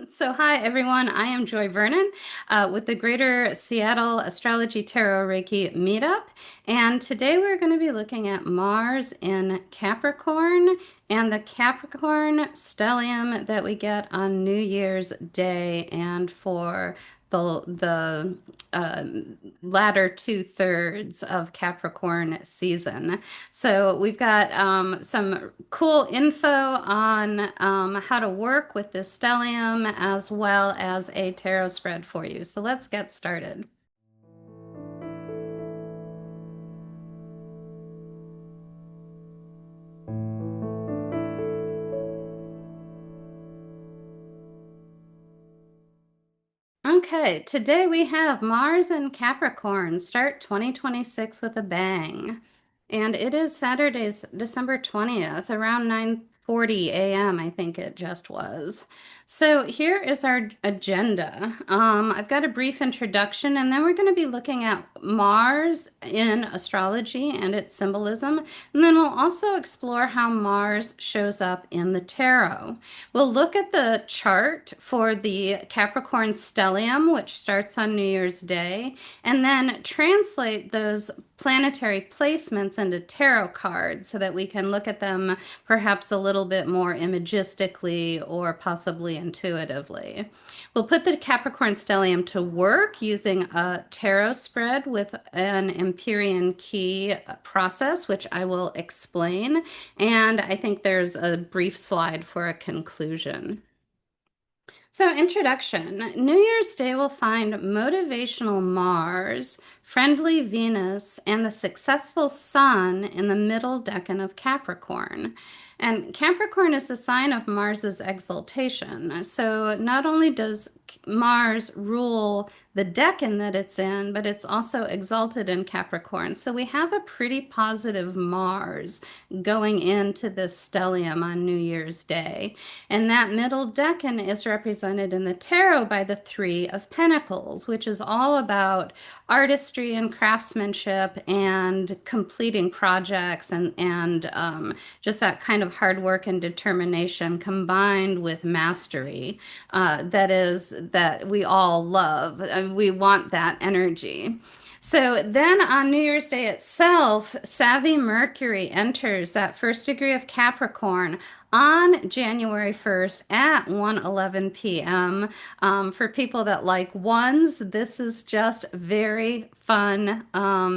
So, hi everyone. I am Joy Vernon with the Greater Seattle Astrology Tarot Reiki Meetup. And today we're going to be looking at Mars in Capricorn and the Capricorn stellium that we get on New Year's Day and for the latter two-thirds of Capricorn season. So we've got some cool info on how to work with this stellium as well as a tarot spread for you. So let's get started. Okay, today we have Mars and Capricorn start 2026 with a bang. And it is Saturday's December 20th, around 9:40 a.m., I think it just was. So here is our agenda. I've got a brief introduction, and then we're going to be looking at Mars in astrology and its symbolism. And then we'll also explore how Mars shows up in the tarot. We'll look at the chart for the Capricorn stellium, which starts on New Year's Day, and then translate those planetary placements into tarot cards so that we can look at them perhaps a little bit more imagistically or possibly intuitively. We'll put the Capricorn stellium to work using a tarot spread with an Empyrean Key process, which I will explain. And I think there's a brief slide for a conclusion. So, introduction. New Year's Day will find motivational Mars, friendly Venus, and the successful Sun in the middle decan of Capricorn. And Capricorn is the sign of Mars's exaltation. So, not only does Mars rule the decan that it's in, but it's also exalted in Capricorn. So, we have a pretty positive Mars going into this stellium on New Year's Day. And that middle decan is represented in the tarot by the Three of Pentacles, which is all about artistry and craftsmanship and completing projects and just that kind of hard work and determination combined with mastery that we all love. And we want that energy. So then on New Year's Day itself, savvy Mercury enters that first degree of Capricorn on January 1st at 1:11 p.m. For people that like ones, this is just very fun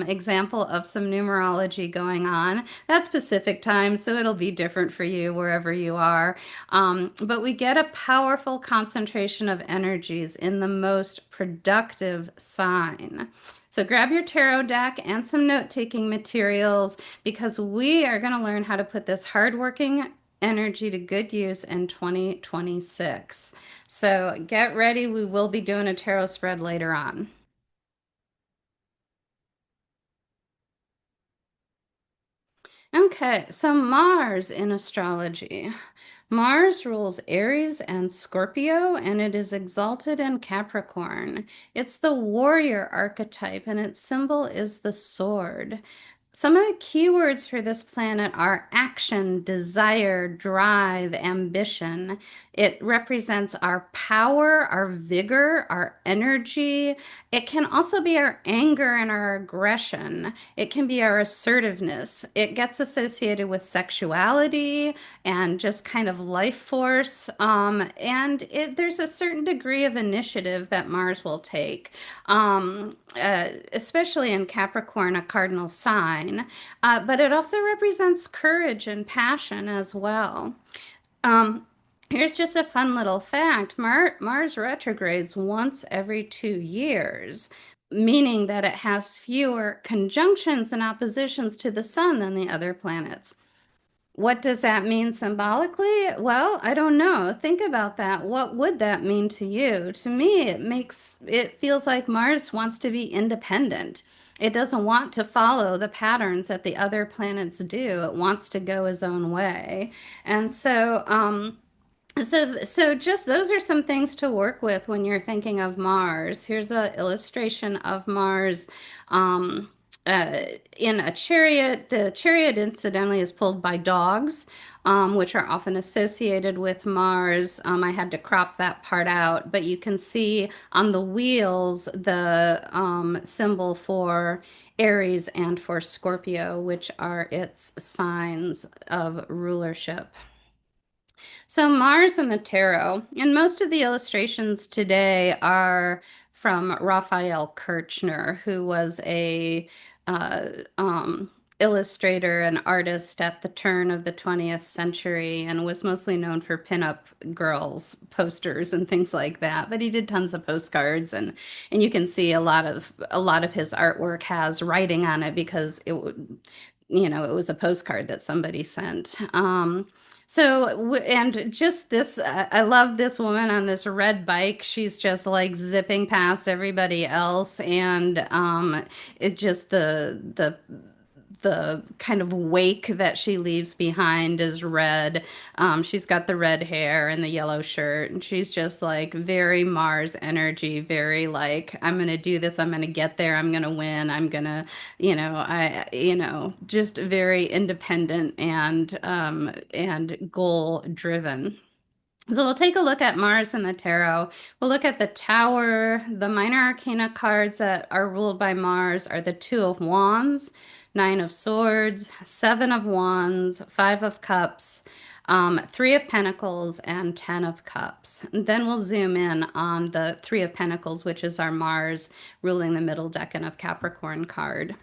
example of some numerology going on. That's Pacific time, so it'll be different for you wherever you are. But we get a powerful concentration of energies in the most productive sign. So grab your tarot deck and some note-taking materials because we are going to learn how to put this hardworking energy to good use in 2026. So get ready. We will be doing a tarot spread later on. Okay, so Mars in astrology. Mars rules Aries and Scorpio, and it is exalted in Capricorn. It's the warrior archetype, and its symbol is the sword. Some of the keywords for this planet are action, desire, drive, ambition. It represents our power, our vigor, our energy. It can also be our anger and our aggression. It can be our assertiveness. It gets associated with sexuality and just kind of life force. There's a certain degree of initiative that Mars will take, especially in Capricorn, a cardinal sign. But it also represents courage and passion as well. Um, Here's just a fun little fact. Mars retrogrades once every 2 years, meaning that it has fewer conjunctions and oppositions to the sun than the other planets. What does that mean symbolically? Well, I don't know. Think about that. What would that mean to you? To me, it feels like Mars wants to be independent. It doesn't want to follow the patterns that the other planets do. It wants to go its own way. And so just those are some things to work with when you're thinking of Mars. Here's an illustration of Mars. Um, uh, in a chariot. The chariot, incidentally, is pulled by dogs, which are often associated with Mars. I had to crop that part out, but you can see on the wheels the symbol for Aries and for Scorpio, which are its signs of rulership. So Mars and the tarot, and most of the illustrations today are from Raphael Kirchner, who was a uh, um, illustrator and artist at the turn of the 20th century and was mostly known for pinup girls posters and things like that. But he did tons of postcards, and you can see a lot of his artwork has writing on it because it was a postcard that somebody sent. And just this, I love this woman on this red bike. She's just like zipping past everybody else, and it just the kind of wake that she leaves behind is red. She's got the red hair and the yellow shirt, and she's just like very Mars energy, very like, I'm gonna do this, I'm gonna get there, I'm gonna win, I'm gonna, just very independent and goal driven. So we'll take a look at Mars and the tarot. We'll look at the Tower. The minor arcana cards that are ruled by Mars are the Two of Wands, Nine of Swords, Seven of Wands, Five of Cups, Three of Pentacles, and Ten of Cups. And then we'll zoom in on the Three of Pentacles, which is our Mars ruling the middle decan of Capricorn card.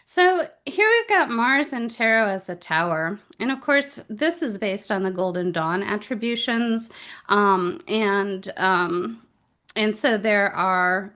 So here we've got Mars and Tarot as a tower. And of course, this is based on the Golden Dawn attributions. Um, and um, and so there are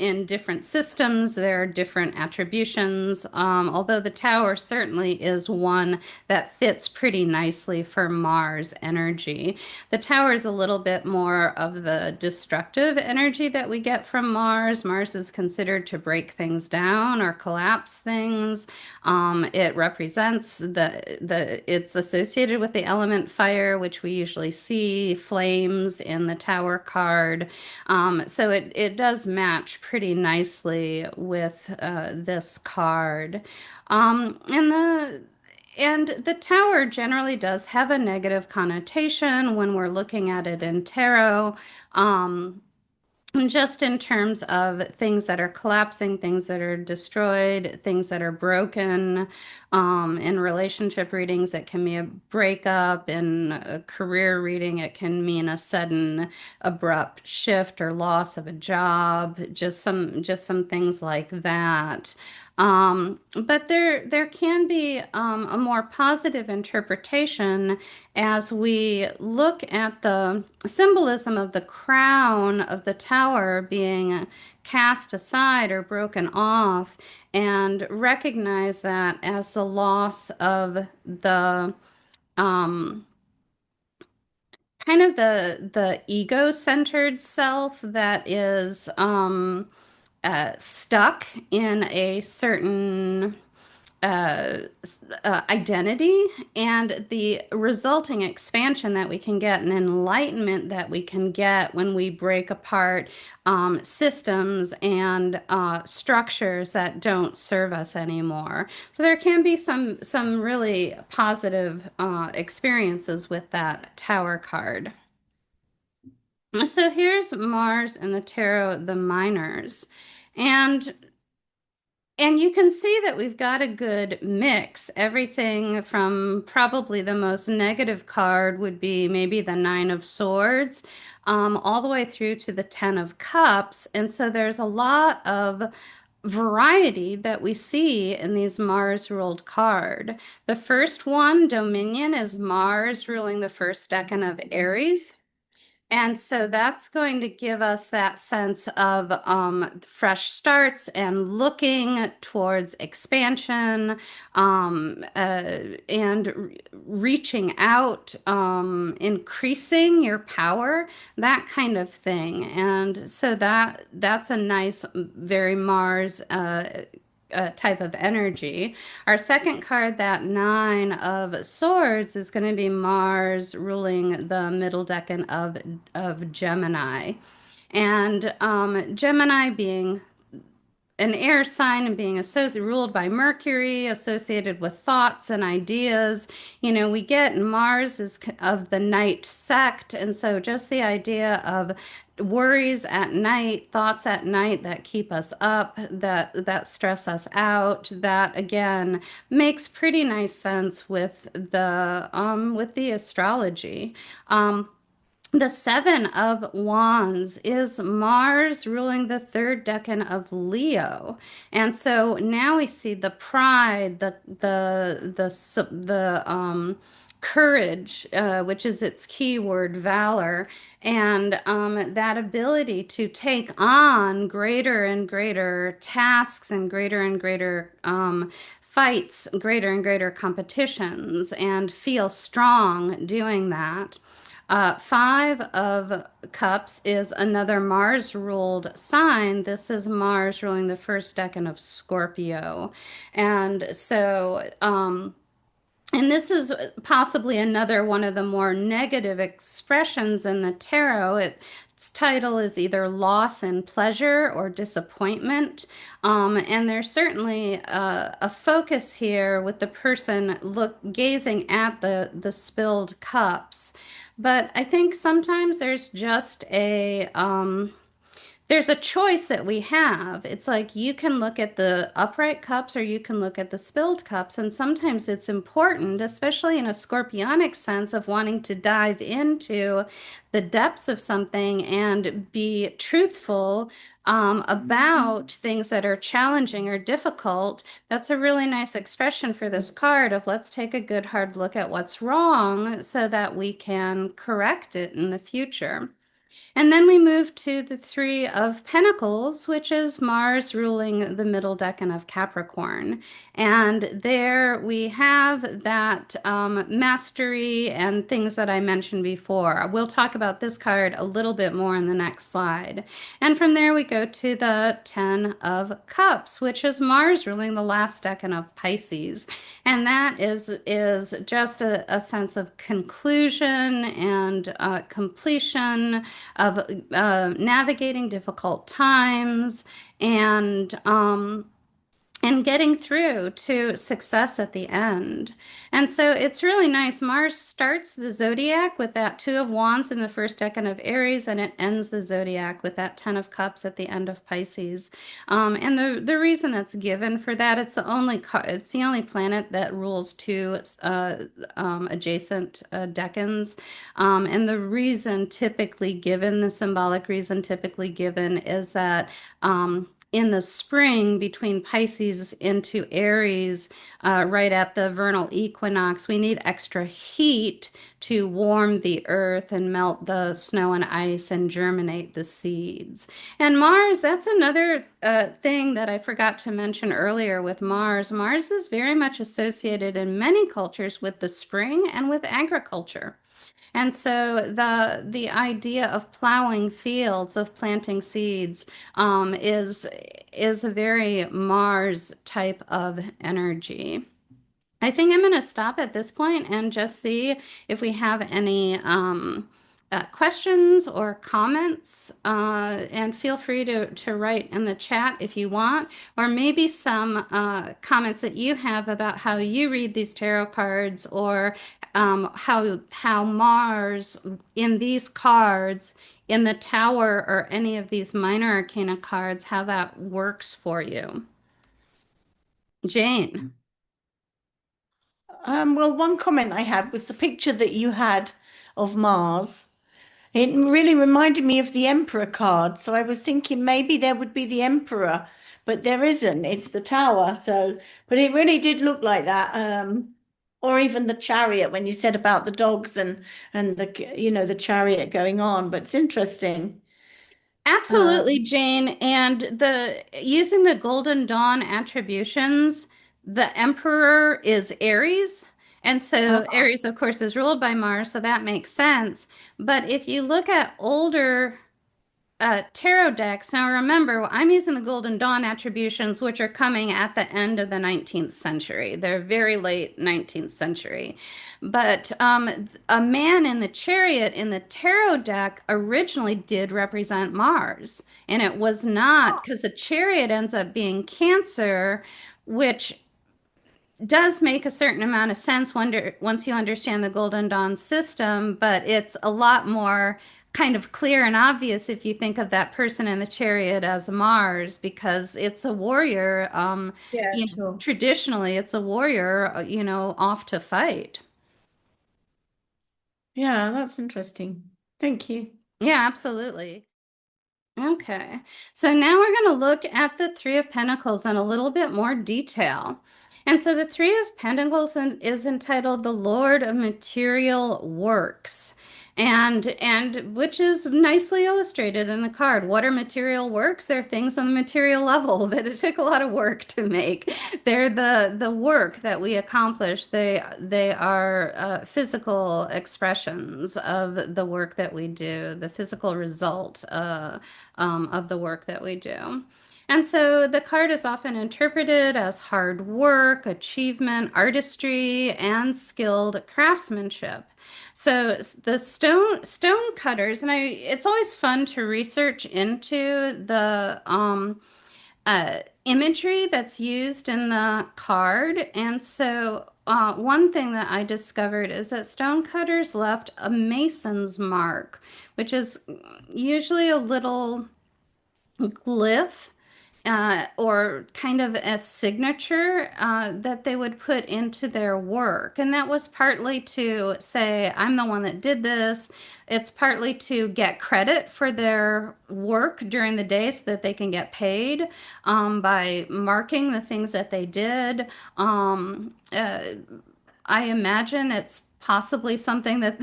in different systems, there are different attributions. Although the tower certainly is one that fits pretty nicely for Mars energy. The tower is a little bit more of the destructive energy that we get from Mars. Mars is considered to break things down or collapse things. It represents it's associated with the element fire, which we usually see flames in the tower card. So it does match pretty nicely with this card. And the tower generally does have a negative connotation when we're looking at it in tarot. Um, just in terms of things that are collapsing, things that are destroyed, things that are broken. In relationship readings, it can mean a breakup. In a career reading, it can mean a sudden, abrupt shift or loss of a job. Just some things like that. But there can be a more positive interpretation as we look at the symbolism of the crown of the tower being cast aside or broken off, and recognize that as the loss of the um, kind of the ego-centered self that is stuck in a certain identity, and the resulting expansion that we can get and enlightenment that we can get when we break apart systems and structures that don't serve us anymore. So there can be some really positive experiences with that tower card. So here's Mars and the tarot, the minors. And and you can see that we've got a good mix. Everything from probably the most negative card would be maybe the Nine of Swords, all the way through to the Ten of Cups. And so there's a lot of variety that we see in these Mars ruled card. The first one, Dominion, is Mars ruling the first decan of Aries. And so that's going to give us that sense of fresh starts and looking towards expansion, and reaching out, increasing your power, that kind of thing. And so that's a nice, very Mars type of energy. Our second card, that Nine of Swords, is going to be Mars ruling the middle decan of Gemini. And Gemini being an air sign and being associated ruled by Mercury, associated with thoughts and ideas. You know, we get Mars is of the night sect, and so just the idea of worries at night, thoughts at night that keep us up, that stress us out, that again makes pretty nice sense with the astrology. Um, the Seven of Wands is Mars ruling the third decan of Leo. And so now we see the pride, the courage, which is its key word, valor, and that ability to take on greater and greater tasks and greater fights, greater and greater competitions, and feel strong doing that. Five of Cups is another Mars ruled sign. This is Mars ruling the first decan of Scorpio. And so, and this is possibly another one of the more negative expressions in the tarot. Its title is either loss and pleasure or disappointment. And there's certainly a focus here with the person gazing at the spilled cups. But I think sometimes there's a choice that we have. It's like you can look at the upright cups or you can look at the spilled cups. And sometimes it's important, especially in a scorpionic sense of wanting to dive into the depths of something and be truthful about things that are challenging or difficult. That's a really nice expression for this card of let's take a good hard look at what's wrong so that we can correct it in the future. And then we move to the Three of Pentacles, which is Mars ruling the middle decan of Capricorn. And there we have that mastery and things that I mentioned before. We'll talk about this card a little bit more in the next slide. And from there we go to the Ten of Cups, which is Mars ruling the last decan of Pisces. And that is just a sense of conclusion and completion of navigating difficult times and and getting through to success at the end. And so it's really nice. Mars starts the zodiac with that Two of Wands in the first decan of Aries, and it ends the zodiac with that Ten of Cups at the end of Pisces. And the reason that's given for that, it's the only planet that rules two adjacent decans. And the reason typically given, the symbolic reason typically given, is that in the spring between Pisces into Aries, right at the vernal equinox, we need extra heat to warm the earth and melt the snow and ice and germinate the seeds. And Mars, that's another thing that I forgot to mention earlier with Mars. Mars is very much associated in many cultures with the spring and with agriculture. And so the idea of plowing fields, of planting seeds, is a very Mars type of energy. I think I'm going to stop at this point and just see if we have any questions or comments. And feel free to write in the chat if you want, or maybe some comments that you have about how you read these tarot cards, or how Mars in these cards, in the Tower, or any of these minor arcana cards, how that works for you. Jane. Well, one comment I had was the picture that you had of Mars. It really reminded me of the Emperor card. So I was thinking maybe there would be the Emperor, but there isn't. It's the Tower. So, but it really did look like that. Or even the Chariot when you said about the dogs and the Chariot going on. But it's interesting. Absolutely, Um, Jane. And the using the Golden Dawn attributions, the Emperor is Aries. And so uh, Aries, of course, is ruled by Mars, so that makes sense. But if you look at older tarot decks. Now remember, I'm using the Golden Dawn attributions, which are coming at the end of the 19th century. They're very late 19th century. But a man in the chariot in the tarot deck originally did represent Mars. And it was not because the chariot ends up being Cancer, which does make a certain amount of sense once you understand the Golden Dawn system, but it's a lot more kind of clear and obvious if you think of that person in the chariot as Mars, because it's a warrior. Yeah, You know, sure. traditionally, it's a warrior, off to fight. Yeah, that's interesting. Thank you. Yeah, absolutely. Okay, so now we're going to look at the Three of Pentacles in a little bit more detail. And so the Three of Pentacles is entitled the Lord of Material Works. And which is nicely illustrated in the card. What are material works? They're things on the material level that it took a lot of work to make. They're the work that we accomplish. They are physical expressions of the work that we do, the physical result of the work that we do. And so the card is often interpreted as hard work, achievement, artistry, and skilled craftsmanship. So the stone cutters, and it's always fun to research into the imagery that's used in the card. And so one thing that I discovered is that stonecutters left a mason's mark, which is usually a little glyph or kind of a signature that they would put into their work. And that was partly to say, I'm the one that did this. It's partly to get credit for their work during the day so that they can get paid by marking the things that they did. I imagine it's possibly something that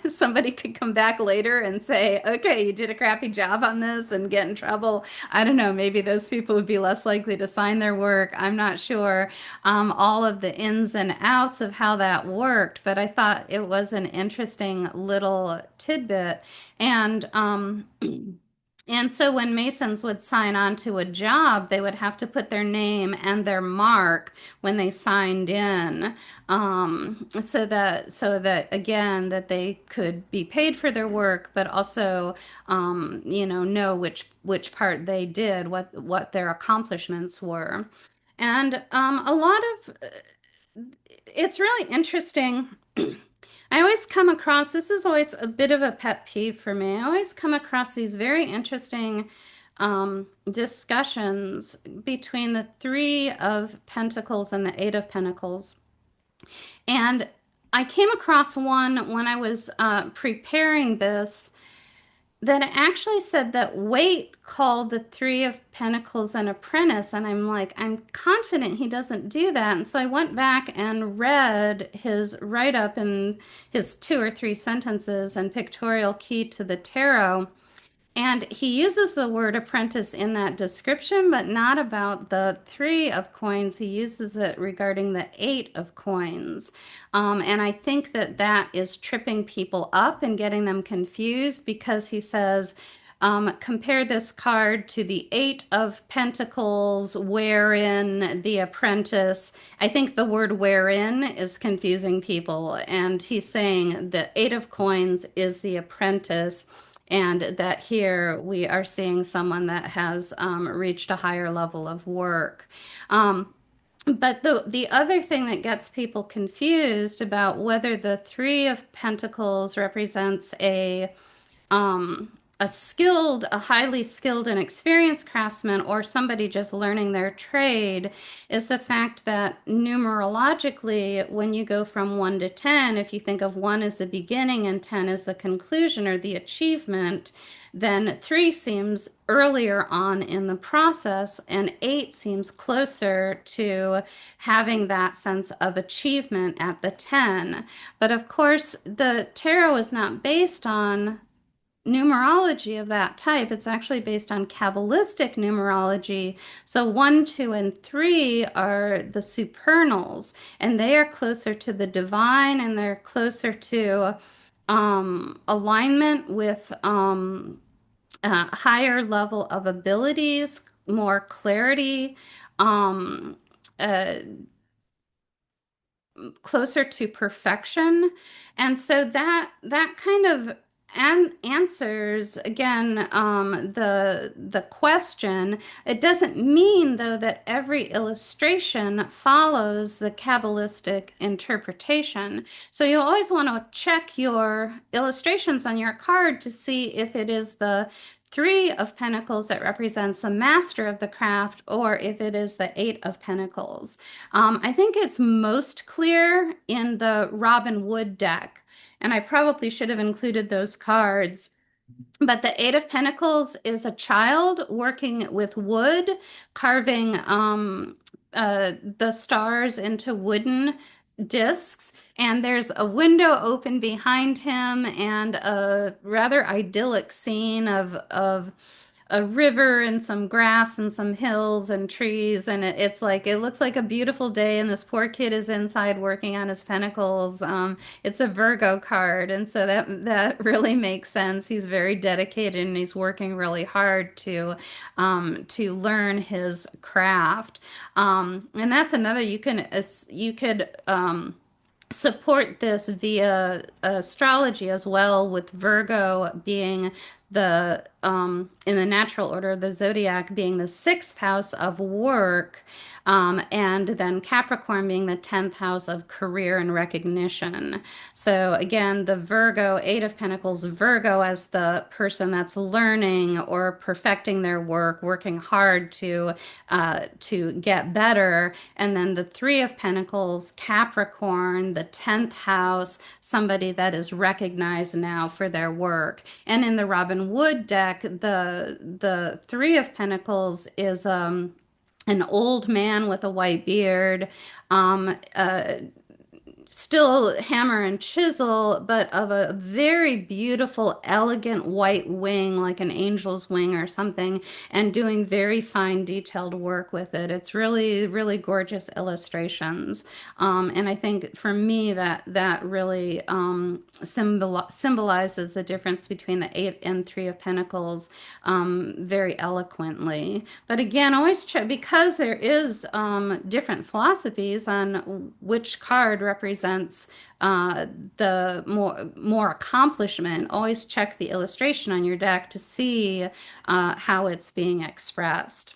somebody could come back later and say, okay, you did a crappy job on this and get in trouble. I don't know, maybe those people would be less likely to sign their work. I'm not sure all of the ins and outs of how that worked, but I thought it was an interesting little tidbit. And and so when Masons would sign on to a job, they would have to put their name and their mark when they signed in, so that again that they could be paid for their work, but also know which part they did, what their accomplishments were, and a lot of it's really interesting. I always come across, this is always a bit of a pet peeve for me. I always come across these very interesting discussions between the Three of Pentacles and the Eight of Pentacles. And I came across one when I was preparing this that actually said that Waite called the Three of Pentacles an apprentice. And I'm like, I'm confident he doesn't do that. And so I went back and read his write up in his two or three sentences and pictorial key to the tarot. And he uses the word apprentice in that description, but not about the three of coins. He uses it regarding the eight of coins. And I think that that is tripping people up and getting them confused because he says, compare this card to the Eight of Pentacles, wherein the apprentice. I think the word wherein is confusing people. And he's saying the Eight of Coins is the apprentice, and that here we are seeing someone that has reached a higher level of work. But the other thing that gets people confused about whether the Three of Pentacles represents um, a highly skilled and experienced craftsman or somebody just learning their trade is the fact that numerologically, when you go from 1 to 10, if you think of 1 as the beginning and 10 as the conclusion or the achievement, then 3 seems earlier on in the process, and 8 seems closer to having that sense of achievement at the 10. But of course, the tarot is not based on numerology of that type. It's actually based on Kabbalistic numerology. So 1, 2, and 3 are the supernals, and they are closer to the divine and they're closer to alignment with higher level of abilities, more clarity, um, uh, closer to perfection. And so that kind of answers again the question. It doesn't mean though that every illustration follows the Kabbalistic interpretation. So you always want to check your illustrations on your card to see if it is the Three of Pentacles that represents the master of the craft, or if it is the Eight of Pentacles. I think it's most clear in the Robin Wood deck, and I probably should have included those cards. But the Eight of Pentacles is a child working with wood, carving the stars into wooden discs, and there's a window open behind him and a rather idyllic scene of a river and some grass and some hills and trees, and it's like it looks like a beautiful day, and this poor kid is inside working on his pentacles. It's a Virgo card, and so that really makes sense. He's very dedicated and he's working really hard to learn his craft. And that's another you could support this via astrology as well, with Virgo being the in the natural order of the zodiac being the sixth house of work, and then Capricorn being the 10th house of career and recognition. So again, the Virgo, Eight of Pentacles, Virgo as the person that's learning or perfecting their work, working hard to get better. And then the Three of Pentacles, Capricorn, the 10th house, somebody that is recognized now for their work. And in the Robin Wood deck, the Three of Pentacles is an old man with a white beard, still hammer and chisel, but of a very beautiful, elegant white wing, like an angel's wing or something, and doing very fine, detailed work with it. It's really, really gorgeous illustrations. And I think for me, that really symbolizes the difference between the Eight and Three of Pentacles very eloquently. But again, always check because there is different philosophies on which card represents uh, the more accomplishment. Always check the illustration on your deck to see how it's being expressed.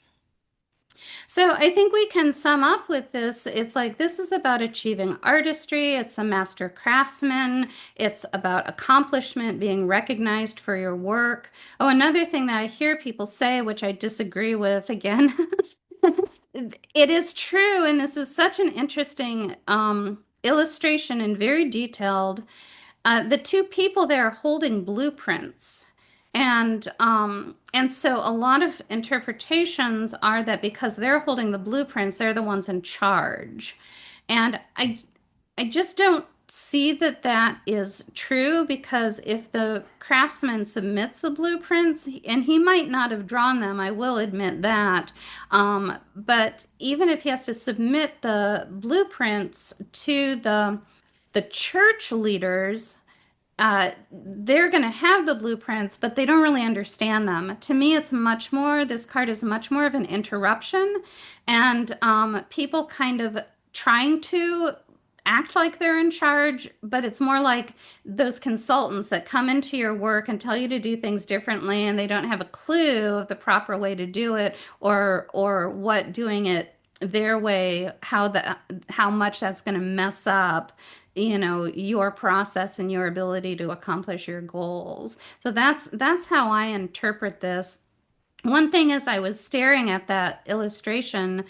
So I think we can sum up with this. It's like this is about achieving artistry. It's a master craftsman. It's about accomplishment, being recognized for your work. Oh, another thing that I hear people say, which I disagree with again, it is true, and this is such an interesting illustration and very detailed. The two people there are holding blueprints. And so a lot of interpretations are that because they're holding the blueprints, they're the ones in charge. And I just don't see that that is true, because if the craftsman submits the blueprints, and he might not have drawn them, I will admit that, but even if he has to submit the blueprints to the church leaders, they're going to have the blueprints, but they don't really understand them. To me, this card is much more of an interruption, and people kind of trying to act like they're in charge, but it's more like those consultants that come into your work and tell you to do things differently, and they don't have a clue of the proper way to do it, or what doing it their way, how much that's going to mess up your process and your ability to accomplish your goals. So that's how I interpret this. One thing is, I was staring at that illustration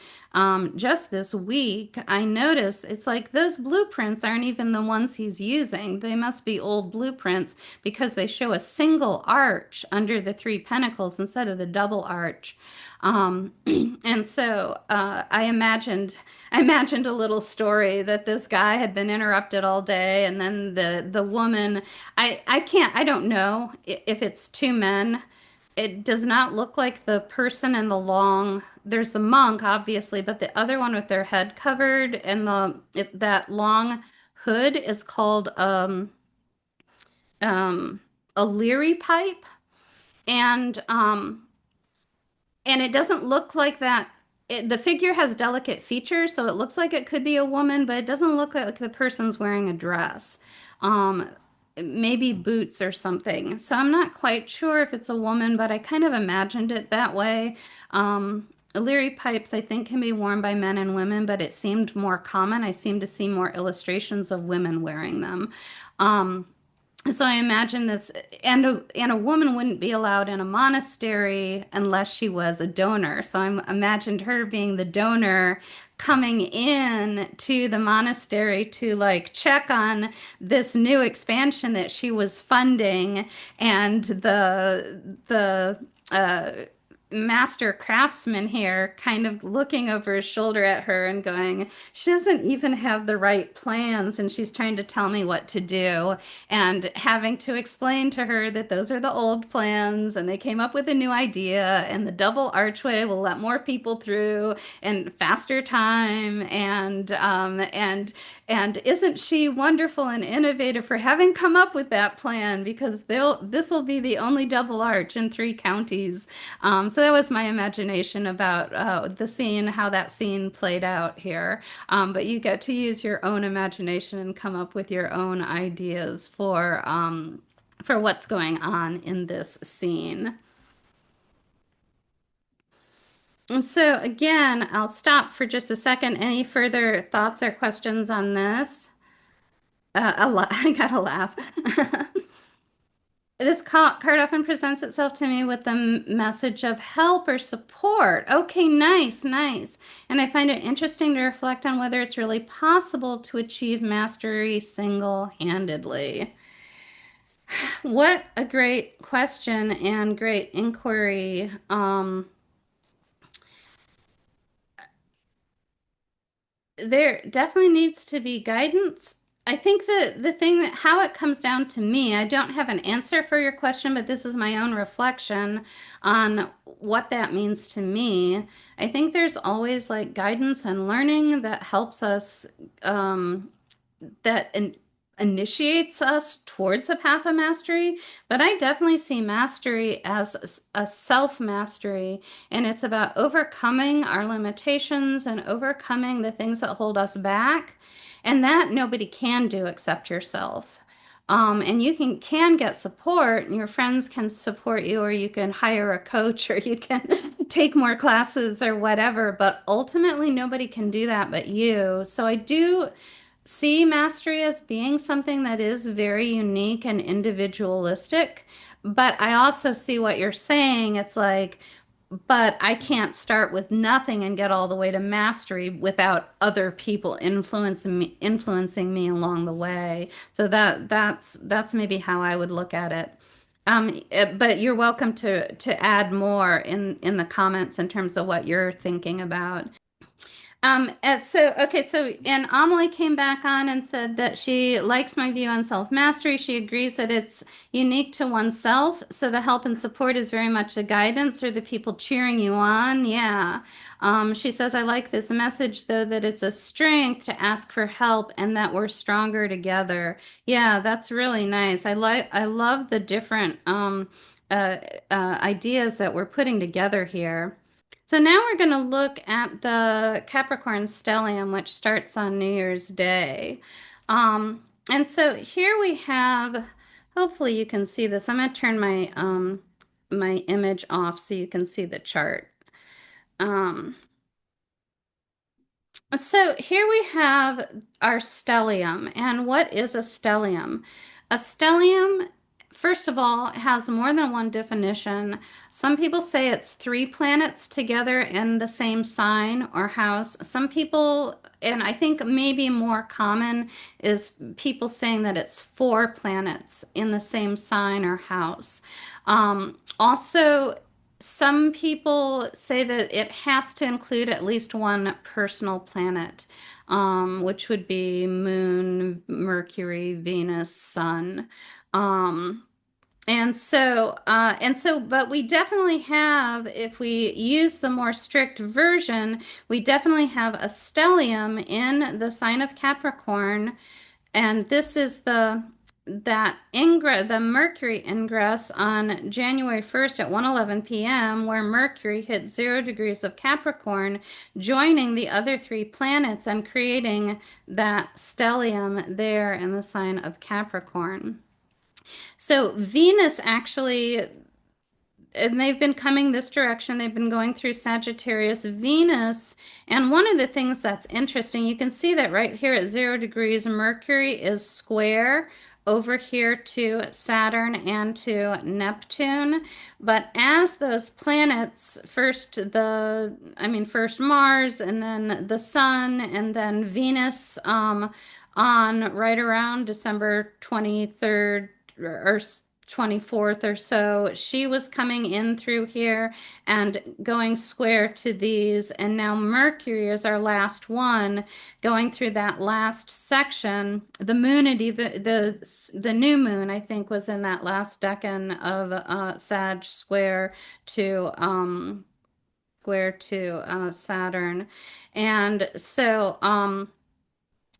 just this week. I noticed it's like those blueprints aren't even the ones he's using. They must be old blueprints, because they show a single arch under the Three Pentacles instead of the double arch. Um, and so I imagined a little story that this guy had been interrupted all day, and then the woman, I don't know if it's two men. It does not look like the person in the long. There's the monk, obviously, but the other one with their head covered and that long hood is called um, a leery pipe. And and it doesn't look like that. The figure has delicate features, so it looks like it could be a woman, but it doesn't look like the person's wearing a dress. Um, Maybe boots or something. So I'm not quite sure if it's a woman, but I kind of imagined it that way. Leary pipes, I think, can be worn by men and women, but it seemed more common. I seem to see more illustrations of women wearing them. Um, so I imagine this, and a woman wouldn't be allowed in a monastery unless she was a donor. So I imagined her being the donor coming in to the monastery to like check on this new expansion that she was funding, and the master craftsman here kind of looking over his shoulder at her and going, she doesn't even have the right plans, and she's trying to tell me what to do, and having to explain to her that those are the old plans and they came up with a new idea, and the double archway will let more people through and faster time, and isn't she wonderful and innovative for having come up with that plan, because they'll this will be the only double arch in 3 counties. So that was my imagination about the scene, how that scene played out here. But you get to use your own imagination and come up with your own ideas for what's going on in this scene. So again, I'll stop for just a second. Any further thoughts or questions on this? I gotta laugh. This card often presents itself to me with the message of help or support. Okay, nice, nice. And I find it interesting to reflect on whether it's really possible to achieve mastery single-handedly. What a great question and great inquiry. There definitely needs to be guidance. I think the thing that how it comes down to me, I don't have an answer for your question, but this is my own reflection on what that means to me. I think there's always like guidance and learning that helps us that initiates us towards a path of mastery. But I definitely see mastery as a self mastery, and it's about overcoming our limitations and overcoming the things that hold us back. And that nobody can do except yourself. And you can get support, and your friends can support you, or you can hire a coach, or you can take more classes or whatever. But ultimately, nobody can do that but you. So I do see mastery as being something that is very unique and individualistic. But I also see what you're saying. It's like, but I can't start with nothing and get all the way to mastery without other people influencing me along the way. So that's maybe how I would look at it. But you're welcome to add more in the comments in terms of what you're thinking about. And Amelie came back on and said that she likes my view on self-mastery. She agrees that it's unique to oneself. So the help and support is very much the guidance or the people cheering you on. Yeah. She says, I like this message though, that it's a strength to ask for help and that we're stronger together. Yeah, that's really nice. I love the different uh, ideas that we're putting together here. So now we're going to look at the Capricorn stellium, which starts on New Year's Day. And so here we have, hopefully you can see this. I'm going to turn my image off so you can see the chart. Um, so here we have our stellium. And what is a stellium? A stellium, first of all, has more than one definition. Some people say it's 3 planets together in the same sign or house. Some people, and I think maybe more common, is people saying that it's 4 planets in the same sign or house. Also, some people say that it has to include at least one personal planet, which would be Moon, Mercury, Venus, Sun. Um, but we definitely have, if we use the more strict version, we definitely have a stellium in the sign of Capricorn, and this is the that ingress, the Mercury ingress on January 1st at 1:11 p.m., where Mercury hit 0 degrees of Capricorn, joining the other three planets and creating that stellium there in the sign of Capricorn. So Venus actually, and they've been coming this direction. They've been going through Sagittarius, Venus. And one of the things that's interesting, you can see that right here at 0 degrees, Mercury is square over here to Saturn and to Neptune. But as those planets, first Mars and then the Sun and then Venus, on right around December 23rd or 24th or so, she was coming in through here and going square to these. And now Mercury is our last one going through that last section. The moonity, the new moon, I think, was in that last decan of Sag square to Saturn. And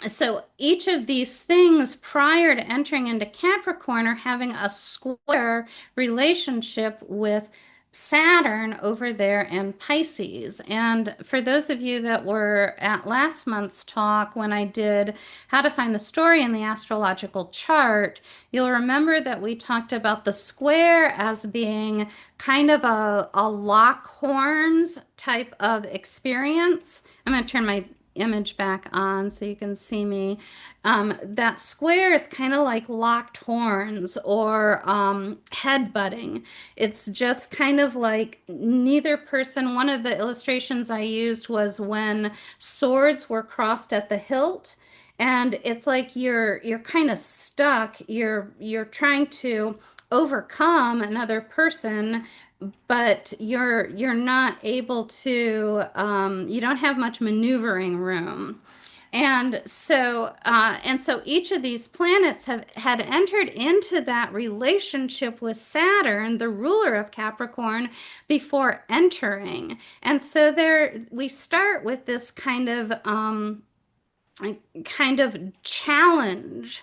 so each of these things prior to entering into Capricorn are having a square relationship with Saturn over there in Pisces. And for those of you that were at last month's talk when I did how to find the story in the astrological chart, you'll remember that we talked about the square as being kind of a lock horns type of experience. I'm going to turn my image back on so you can see me. That square is kind of like locked horns or head-butting. It's just kind of like neither person. One of the illustrations I used was when swords were crossed at the hilt. And it's like you're kind of stuck. You're trying to overcome another person, but you're not able to, you don't have much maneuvering room. And so each of these planets have had entered into that relationship with Saturn, the ruler of Capricorn, before entering. And so there we start with this kind of challenge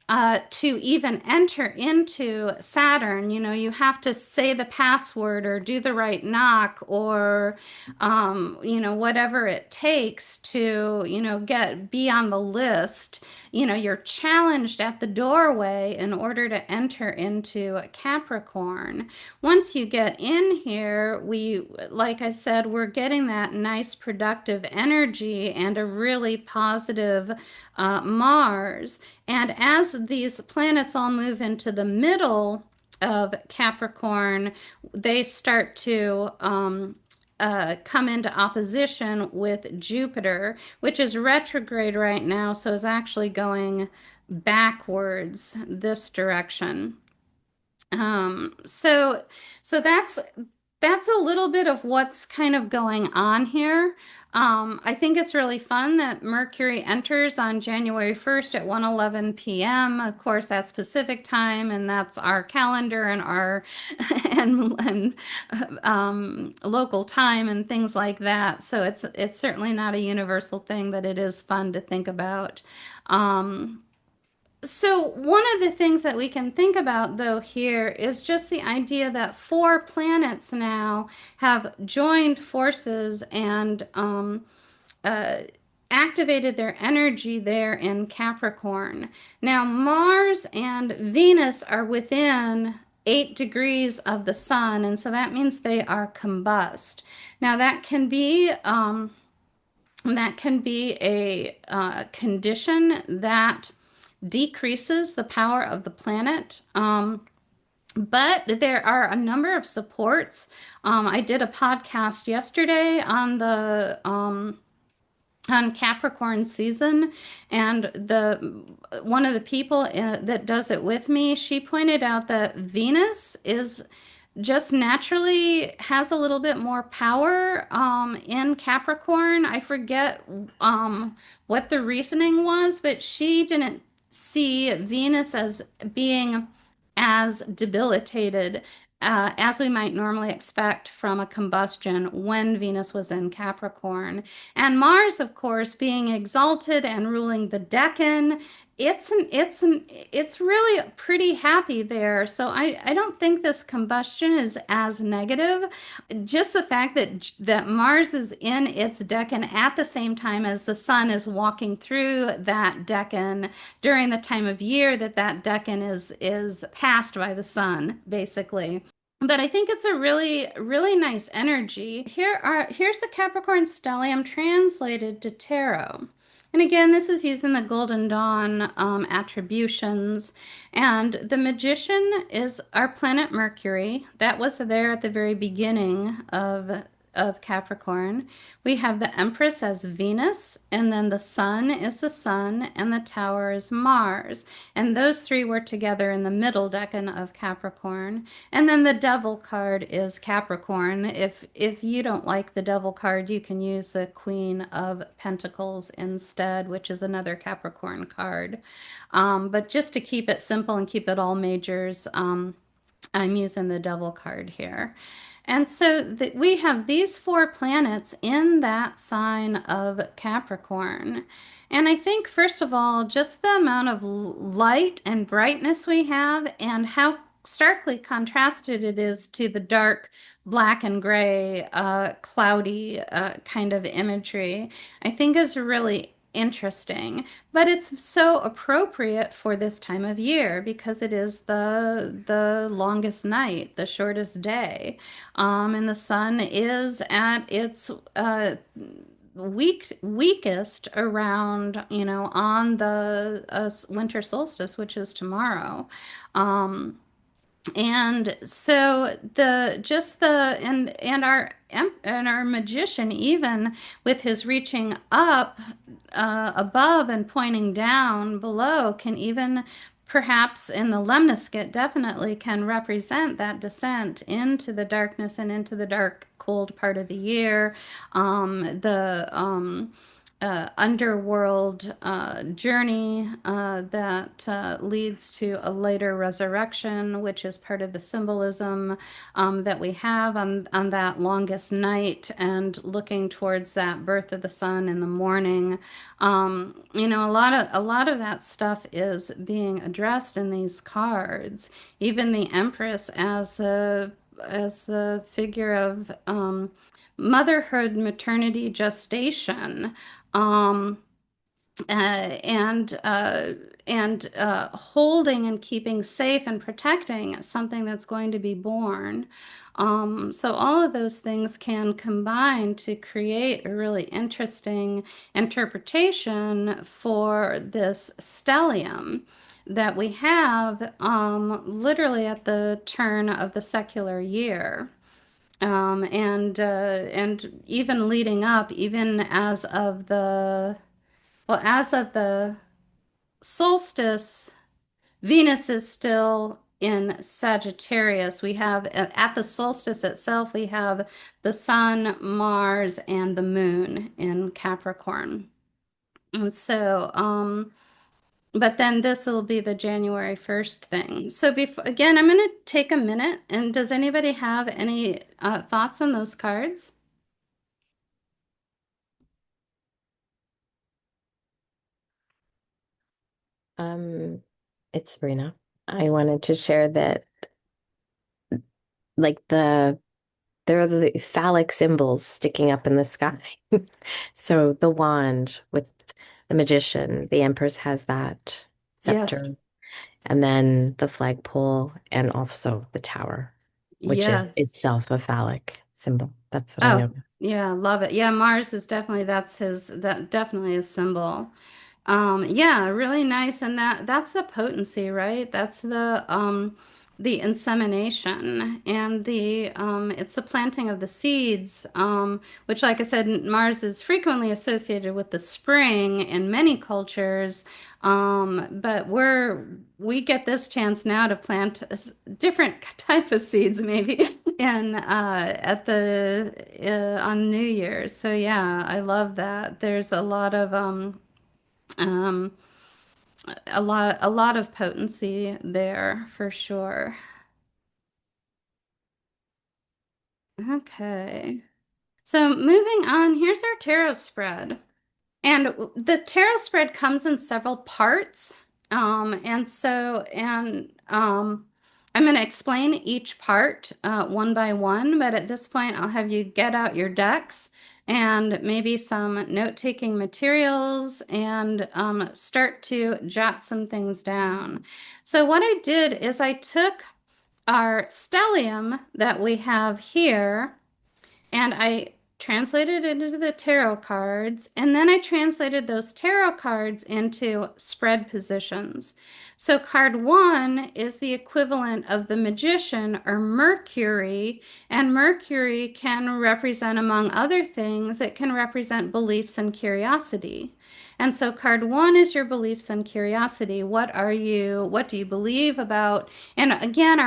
to even enter into Saturn. You have to say the password or do the right knock or, whatever it takes to, be on the list. You're challenged at the doorway in order to enter into Capricorn. Once you get in here, like I said, we're getting that nice productive energy and a really positive Mars. And as these planets all move into the middle of Capricorn, they start to come into opposition with Jupiter, which is retrograde right now, so is actually going backwards this direction. Um, so so that's a little bit of what's kind of going on here. I think it's really fun that Mercury enters on January 1st at 1:11 p.m. Of course, that's Pacific time, and that's our calendar and our and local time and things like that. So it's certainly not a universal thing, but it is fun to think about. Um, so, one of the things that we can think about, though, here is just the idea that four planets now have joined forces and uh, activated their energy there in Capricorn. Now, Mars and Venus are within 8 degrees of the sun, and so that means they are combust. Now, that can be a condition that decreases the power of the planet. But there are a number of supports. I did a podcast yesterday on Capricorn season, and the one of the people that does it with me, she pointed out that Venus is just naturally has a little bit more power in Capricorn. I forget what the reasoning was, but she didn't see Venus as being as debilitated as we might normally expect from a combustion when Venus was in Capricorn. And Mars, of course, being exalted and ruling the Decan, it's really pretty happy there. So I don't think this combustion is as negative. Just the fact that Mars is in its decan at the same time as the sun is walking through that decan during the time of year that that decan is passed by the sun, basically. But I think it's a really, really nice energy. Here's the Capricorn stellium translated to tarot. And again, this is using the Golden Dawn attributions. And the magician is our planet Mercury. That was there at the very beginning of Capricorn. We have the Empress as Venus, and then the Sun is the Sun, and the Tower is Mars. And those three were together in the middle decan of Capricorn. And then the Devil card is Capricorn. If you don't like the Devil card, you can use the Queen of Pentacles instead, which is another Capricorn card. But just to keep it simple and keep it all majors, I'm using the Devil card here. And so we have these four planets in that sign of Capricorn. And I think, first of all, just the amount of light and brightness we have, and how starkly contrasted it is to the dark black and gray, cloudy kind of imagery, I think is really interesting. But it's so appropriate for this time of year because it is the longest night, the shortest day. And the sun is at its weakest around, on the winter solstice, which is tomorrow. Um, and so the just the and our magician, even with his reaching up above and pointing down below, can even perhaps in the lemniscate definitely can represent that descent into the darkness and into the dark cold part of the year. The underworld journey that leads to a later resurrection, which is part of the symbolism that we have on that longest night and looking towards that birth of the sun in the morning. A lot of that stuff is being addressed in these cards. Even the Empress as the figure of motherhood, maternity, gestation, um, and holding and keeping safe and protecting something that's going to be born. So all of those things can combine to create a really interesting interpretation for this stellium that we have literally at the turn of the secular year. And even leading up, even as of the solstice, Venus is still in Sagittarius. We have at the solstice itself, we have the Sun, Mars, and the Moon in Capricorn. And so, but then this will be the January 1st thing. So before, again, I'm going to take a minute. And does anybody have any thoughts on those cards? Um, it's Sabrina. I wanted to share that like there are the phallic symbols sticking up in the sky. So the wand with the magician, the Empress has that Yes. scepter, and then the flagpole and also the tower, which is Yes. itself a phallic symbol. That's what I Oh, know. yeah, love it. Yeah, Mars is definitely that definitely is symbol. Yeah, really nice. And that's the potency, right? That's the insemination and it's the planting of the seeds, which like I said, Mars is frequently associated with the spring in many cultures. But we get this chance now to plant a different type of seeds maybe in at the on New Year's. So yeah, I love that. There's um, a lot of potency there for sure. Okay. So moving on, here's our tarot spread. And the tarot spread comes in several parts. I'm going to explain each part one by one, but at this point, I'll have you get out your decks and maybe some note-taking materials and start to jot some things down. So what I did is I took our stellium that we have here and I translated it into the tarot cards, and then I translated those tarot cards into spread positions. So, card one is the equivalent of the magician or Mercury, and Mercury can represent, among other things, it can represent beliefs and curiosity. And so, card one is your beliefs and curiosity. What do you believe about? And again,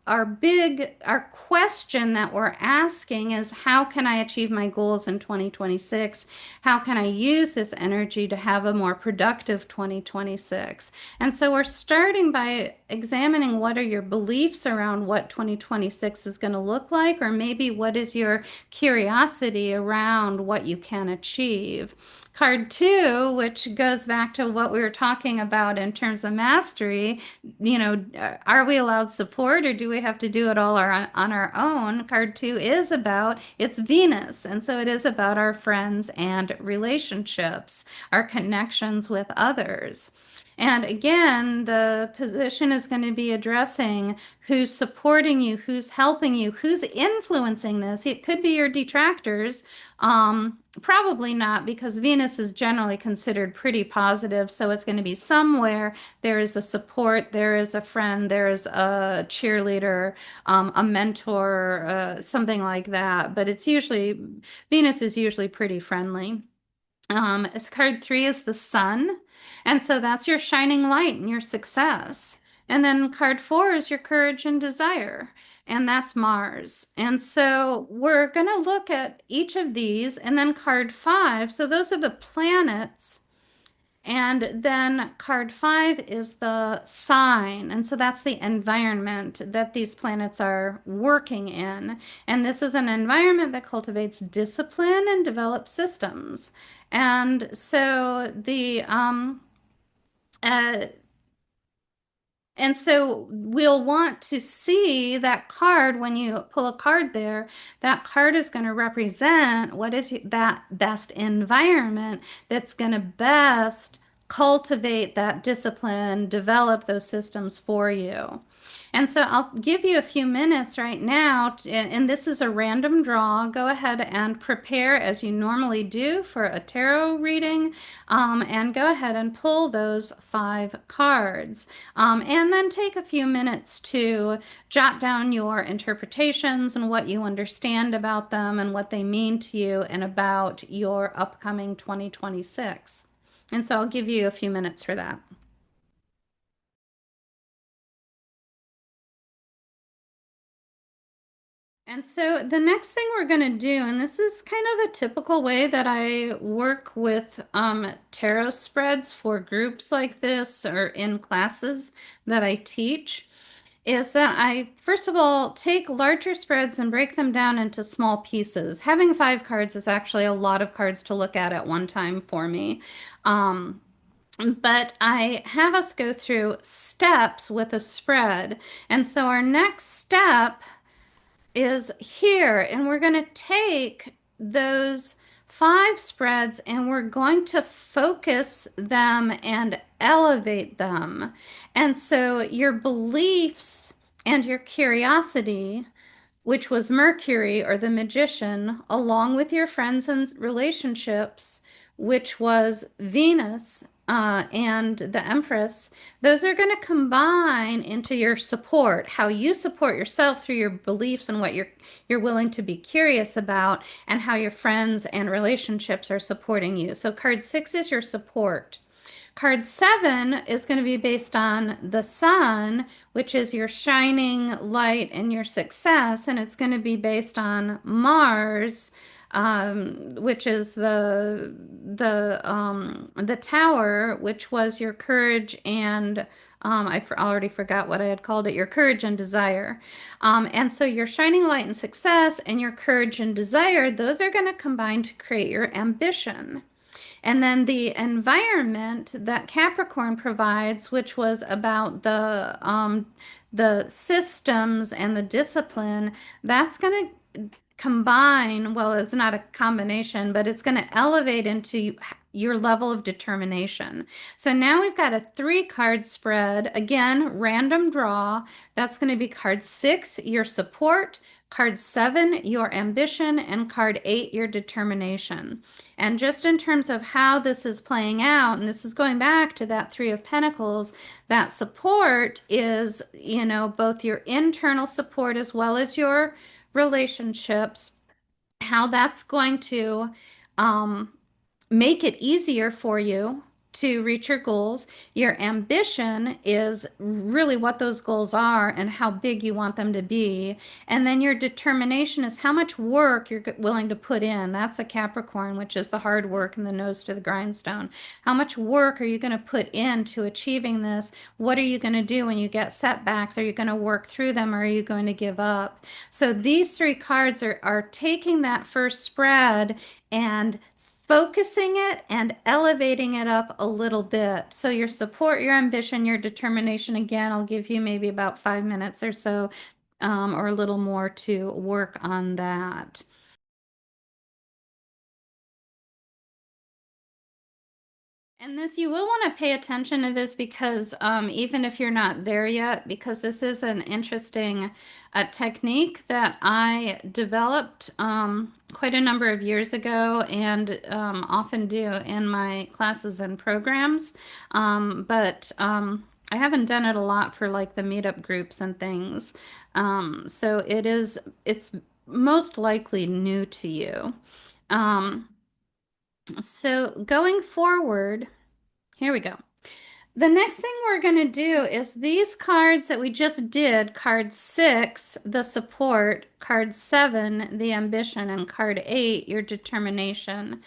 our question that we're asking is, how can I achieve my goals in 2026? How can I use this energy to have a more productive 2026? And so we're starting by examining what are your beliefs around what 2026 is going to look like, or maybe what is your curiosity around what you can achieve. Card two, which goes back to what we were talking about in terms of mastery, are we allowed support or do we have to do it all on our own? Card two is about, it's Venus. And so it is about our friends and relationships, our connections with others. And again, the position is going to be addressing who's supporting you, who's helping you, who's influencing this. It could be your detractors. Probably not, because Venus is generally considered pretty positive. So it's going to be somewhere there is a support, there is a friend, there is a cheerleader, a mentor, something like that. But Venus is usually pretty friendly. As card three is the sun. And so that's your shining light and your success. And then card four is your courage and desire. And that's Mars. And so we're going to look at each of these. And then card five. So those are the planets. And then card five is the sign. And so that's the environment that these planets are working in. And this is an environment that cultivates discipline and develops systems. And so uh, we'll want to see that card when you pull a card there. That card is going to represent what is that best environment that's going to best cultivate that discipline, develop those systems for you. And so I'll give you a few minutes right now, and this is a random draw. Go ahead and prepare as you normally do for a tarot reading, and go ahead and pull those five cards. And then take a few minutes to jot down your interpretations and what you understand about them and what they mean to you and about your upcoming 2026. And so I'll give you a few minutes for that. And so the next thing we're going to do, and this is kind of a typical way that I work with tarot spreads for groups like this or in classes that I teach, is that I, first of all, take larger spreads and break them down into small pieces. Having five cards is actually a lot of cards to look at one time for me. But I have us go through steps with a spread. And so our next step is here, and we're going to take those five spreads and we're going to focus them and elevate them. And so your beliefs and your curiosity, which was Mercury or the magician, along with your friends and relationships, which was Venus, and the Empress, those are going to combine into your support, how you support yourself through your beliefs and what you're willing to be curious about, and how your friends and relationships are supporting you. So card six is your support. Card seven is going to be based on the sun, which is your shining light and your success, and it's going to be based on Mars, which is the tower, which was your courage and already forgot what I had called it, your courage and desire. And so your shining light and success and your courage and desire, those are going to combine to create your ambition. And then the environment that Capricorn provides, which was about the systems and the discipline, that's going to combine, well, it's not a combination, but it's going to elevate into your level of determination. So now we've got a 3 card spread. Again, random draw. That's going to be card 6, your support, card 7, your ambition, and card 8, your determination. And just in terms of how this is playing out, and this is going back to that Three of Pentacles, that support is, both your internal support as well as your relationships, how that's going to um, make it easier for you to reach your goals. Your ambition is really what those goals are and how big you want them to be. And then your determination is how much work you're willing to put in. That's a Capricorn, which is the hard work and the nose to the grindstone. How much work are you going to put into achieving this? What are you going to do when you get setbacks? Are you going to work through them or are you going to give up? So these 3 cards are taking that first spread and focusing it and elevating it up a little bit. So your support, your ambition, your determination, again, I'll give you maybe about 5 minutes or so, or a little more to work on that. And this, you will want to pay attention to this because even if you're not there yet, because this is an interesting technique that I developed quite a number of years ago and often do in my classes and programs. But I haven't done it a lot for like the meetup groups and things. So it's most likely new to you. Um, so going forward, here we go. The next thing we're going to do is these cards that we just did, card 6, the support, card 7, the ambition, and card 8, your determination.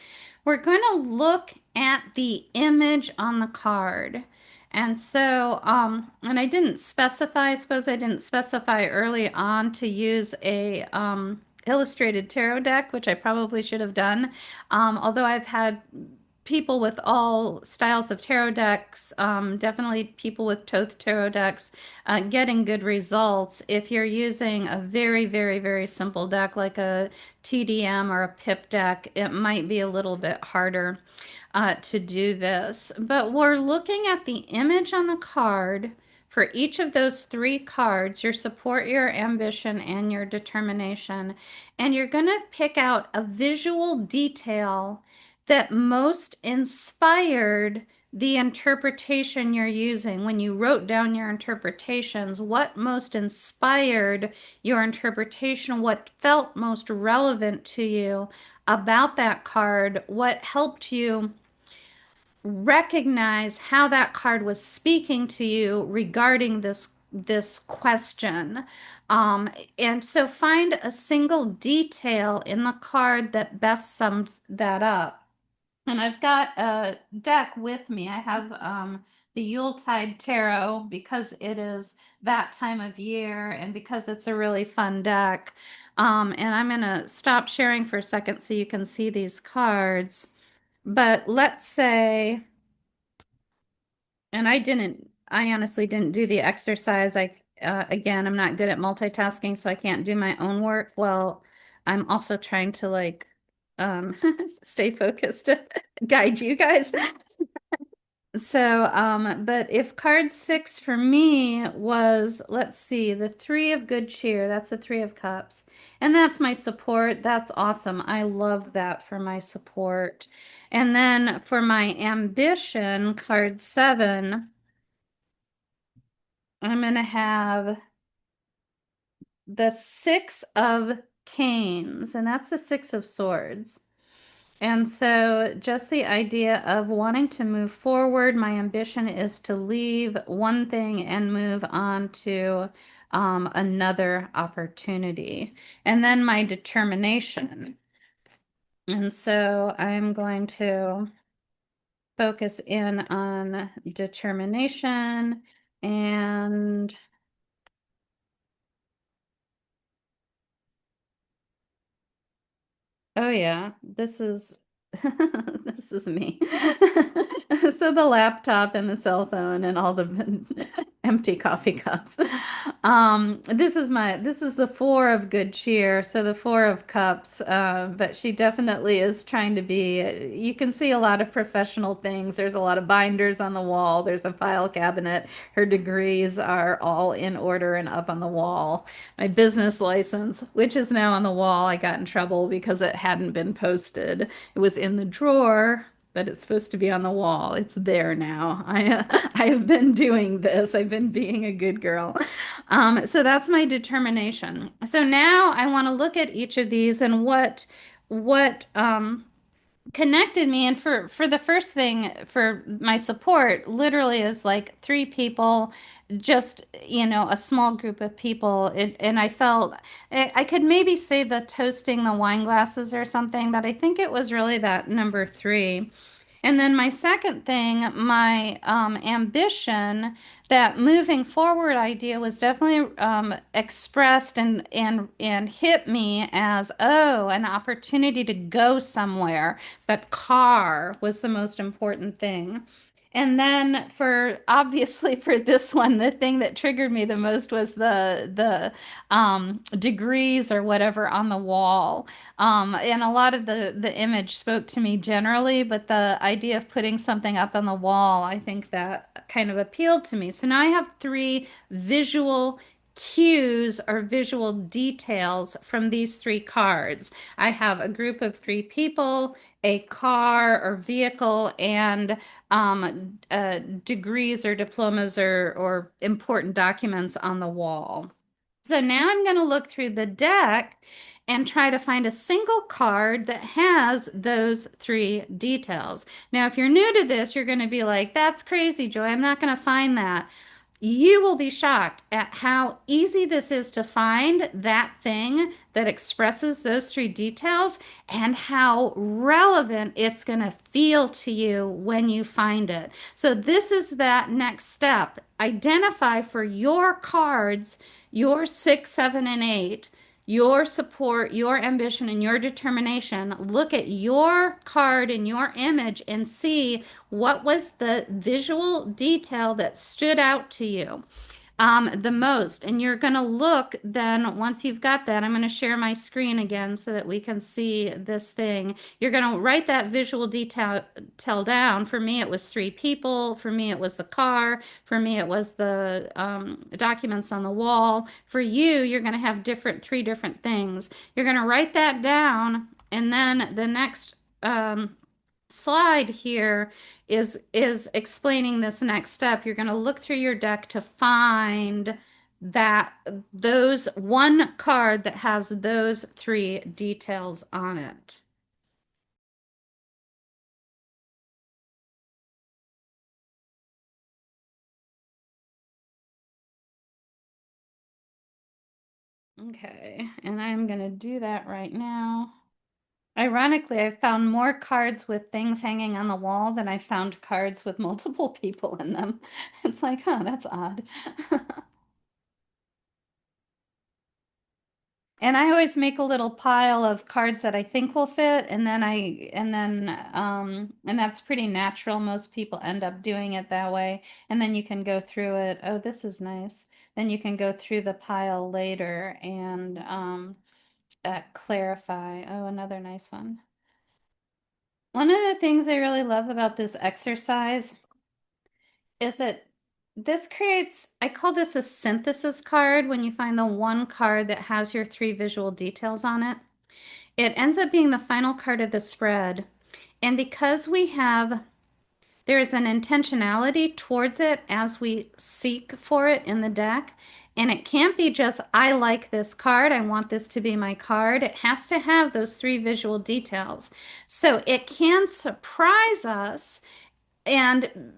We're going to look at the image on the card. And so, and I didn't specify, I suppose I didn't specify early on to use a illustrated tarot deck, which I probably should have done. Although I've had people with all styles of tarot decks, definitely people with Thoth tarot decks, getting good results. If you're using a very, very, very simple deck like a TDM or a PIP deck, it might be a little bit harder to do this. But we're looking at the image on the card for each of those 3 cards, your support, your ambition, and your determination. And you're going to pick out a visual detail that most inspired the interpretation you're using. When you wrote down your interpretations, what most inspired your interpretation, what felt most relevant to you about that card, what helped you recognize how that card was speaking to you regarding this question. And so find a single detail in the card that best sums that up. And I've got a deck with me. I have the Yuletide Tarot because it is that time of year and because it's a really fun deck. And I'm going to stop sharing for a second so you can see these cards. But let's say, and I honestly didn't do the exercise. Again, I'm not good at multitasking, so I can't do my own work. Well, I'm also trying to like um, stay focused, guide you guys. So, but if card 6 for me was, let's see, the 3 of good cheer, that's the 3 of cups. And that's my support. That's awesome. I love that for my support. And then for my ambition, card 7, I'm going to have the 6 of canes, and that's the 6 of swords. And so, just the idea of wanting to move forward, my ambition is to leave one thing and move on to another opportunity. And then my determination. And so, I'm going to focus in on determination and oh, yeah, this is this is me. So the laptop and the cell phone and all the empty coffee cups. This is the four of good cheer. So the four of cups. But she definitely is trying to be, you can see a lot of professional things. There's a lot of binders on the wall. There's a file cabinet. Her degrees are all in order and up on the wall. My business license, which is now on the wall, I got in trouble because it hadn't been posted. It was in the drawer, but it's supposed to be on the wall. It's there now. I have been doing this. I've been being a good girl. So that's my determination. So now I want to look at each of these and what connected me. And for the first thing, for my support literally is like three people, just a small group of people. And I felt I could maybe say the toasting the wine glasses or something, but I think it was really that number three. And then my second thing, my ambition, that moving forward idea was definitely expressed and hit me as, oh, an opportunity to go somewhere. That car was the most important thing. And then for obviously for this one, the thing that triggered me the most was the degrees or whatever on the wall. And a lot of the image spoke to me generally, but the idea of putting something up on the wall, I think that kind of appealed to me. So now I have three visual cues or visual details from these three cards. I have a group of three people, a car or vehicle, and degrees or diplomas or important documents on the wall. So now I'm going to look through the deck and try to find a single card that has those three details. Now, if you're new to this, you're going to be like, that's crazy, Joy. I'm not going to find that. You will be shocked at how easy this is to find that thing that expresses those three details and how relevant it's going to feel to you when you find it. So, this is that next step. Identify for your cards, your six, seven, and eight, your support, your ambition, and your determination. Look at your card and your image and see what was the visual detail that stood out to you the most. And you're going to look then, once you've got that, I'm going to share my screen again so that we can see this thing. You're going to write that visual detail down. For me, it was three people. For me, it was the car. For me, it was the documents on the wall. For you, you're going to have three different things. You're going to write that down. And then the next slide here is explaining this next step. You're going to look through your deck to find that those one card that has those three details on it. Okay, and I'm going to do that right now. Ironically, I found more cards with things hanging on the wall than I found cards with multiple people in them. It's like, huh, that's odd. And I always make a little pile of cards that I think will fit, and and that's pretty natural. Most people end up doing it that way. And then you can go through it. Oh, this is nice. Then you can go through the pile later and clarify. Oh, another nice one. One of the things I really love about this exercise is that this creates, I call this a synthesis card when you find the one card that has your three visual details on it. It ends up being the final card of the spread. And because there is an intentionality towards it as we seek for it in the deck. And it can't be just, I like this card, I want this to be my card. It has to have those three visual details. So it can surprise us. And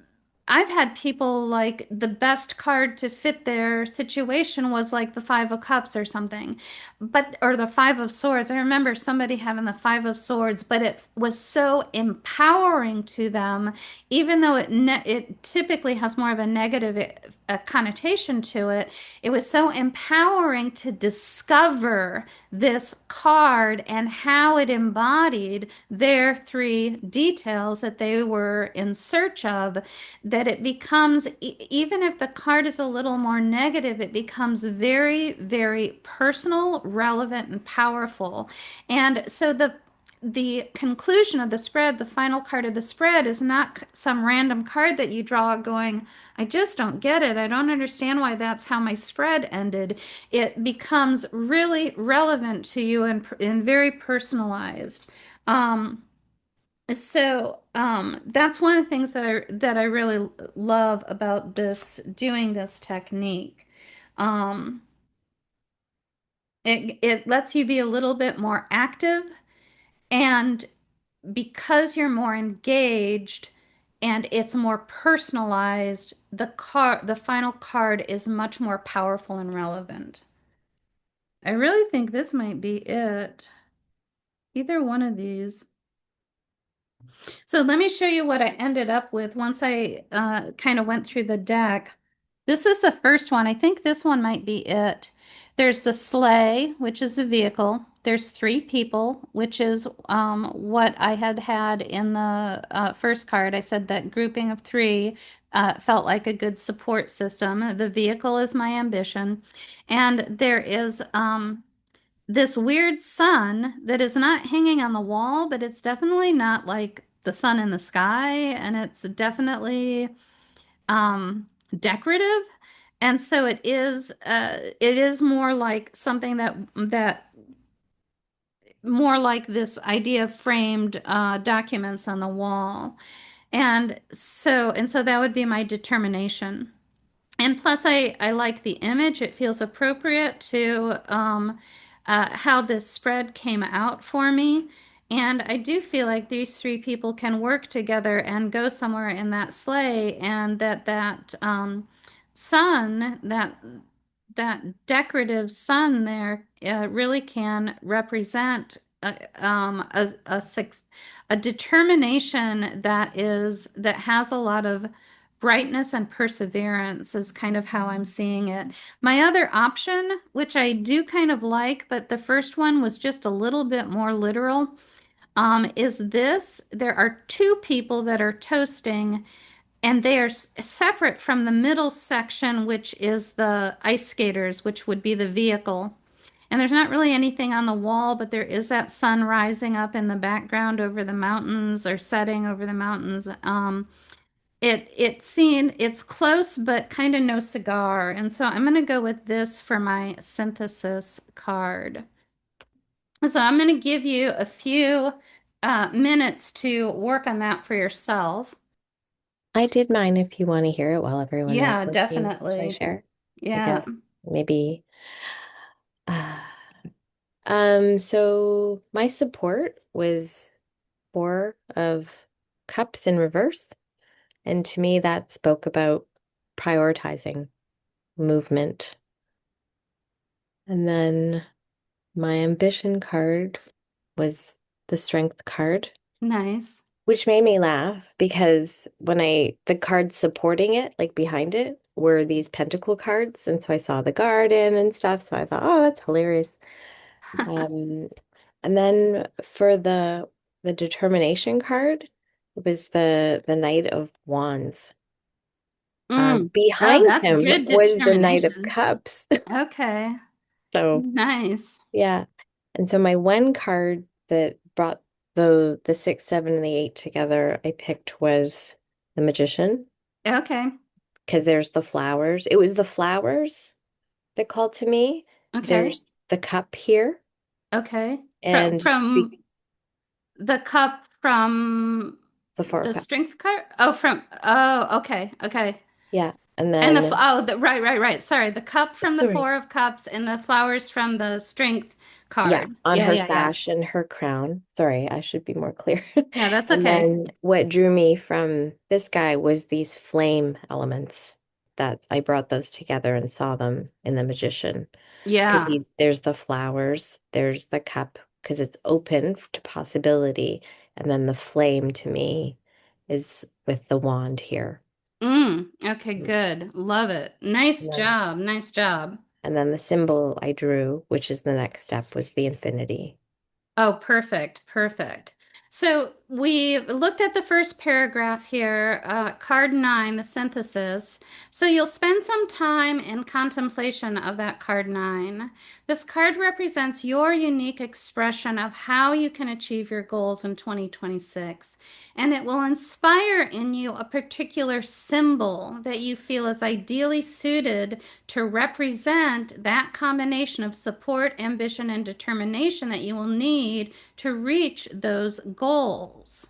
I've had people like the best card to fit their situation was like the Five of Cups or something, or the Five of Swords. I remember somebody having the Five of Swords, but it was so empowering to them, even though it typically has more of a negative a connotation to it. It was so empowering to discover this card and how it embodied their three details that they were in search of, that it becomes, even if the card is a little more negative, it becomes very, very personal, relevant, and powerful. And so the conclusion of the spread, the final card of the spread, is not some random card that you draw going, I just don't get it. I don't understand why that's how my spread ended. It becomes really relevant to you and very personalized. Um, that's one of the things that I really love about doing this technique. Um, it lets you be a little bit more active, and because you're more engaged and it's more personalized, the final card is much more powerful and relevant. I really think this might be it. Either one of these. So let me show you what I ended up with once I kind of went through the deck. This is the first one. I think this one might be it. There's the sleigh, which is a vehicle. There's three people, which is what I had in the first card. I said that grouping of three felt like a good support system. The vehicle is my ambition. And there is this weird sun that is not hanging on the wall, but it's definitely not like the sun in the sky, and it's definitely decorative. And so it is more like something that more like this idea of framed documents on the wall. And so that would be my determination. And plus, I like the image. It feels appropriate to how this spread came out for me. And I do feel like these three people can work together and go somewhere in that sleigh, and that sun, that decorative sun there, really can represent a determination that has a lot of brightness and perseverance, is kind of how I'm seeing it. My other option, which I do kind of like, but the first one was just a little bit more literal, is this. There are two people that are toasting, and they are separate from the middle section, which is the ice skaters, which would be the vehicle. And there's not really anything on the wall, but there is that sun rising up in the background over the mountains, or setting over the mountains. It's close, but kind of no cigar. And so I'm going to go with this for my synthesis card. So I'm going to give you a few minutes to work on that for yourself. I did mine if you want to hear it while everyone is Yeah, working. Should I definitely. share? I Yeah, guess maybe. Uh, so my support was Four of Cups in reverse. And to me, that spoke about prioritizing movement. And then my ambition card was the Strength card, nice. which made me laugh because the cards supporting it, like behind it, were these pentacle cards. And so I saw the garden and stuff. So I thought, oh, that's hilarious. Um, and then for the determination card, it was the Knight of Wands. Oh, Behind that's him good was the Knight of determination. Cups. Okay, So nice. yeah. And so my one card that brought the six, seven, and the eight together, I picked was the Magician, Okay, because there's the flowers. It was the flowers that called to me. okay, There's the cup here, okay. From and from the cup from the Four of the Cups. strength card. Oh, okay, okay. Yeah. And And then right. Sorry, the cup from the sorry. Four of Cups and the flowers from the strength Yeah, card. on Yeah, her yeah, yeah. sash and her crown. Sorry, I should be more clear. Yeah, that's And okay. then what drew me from this guy was these flame elements that I brought those together and saw them in the magician. Because Yeah. there's the flowers, there's the cup, because it's open to possibility. And then the flame to me is with the wand here. Okay, Mm. good. Love it. Nice And then, job. Nice job. and then the symbol I drew, which is the next step, was the infinity. Oh, perfect, perfect. So we looked at the first paragraph here, card nine, the synthesis. So you'll spend some time in contemplation of that card nine. This card represents your unique expression of how you can achieve your goals in 2026. And it will inspire in you a particular symbol that you feel is ideally suited to represent that combination of support, ambition, and determination that you will need to reach those goals.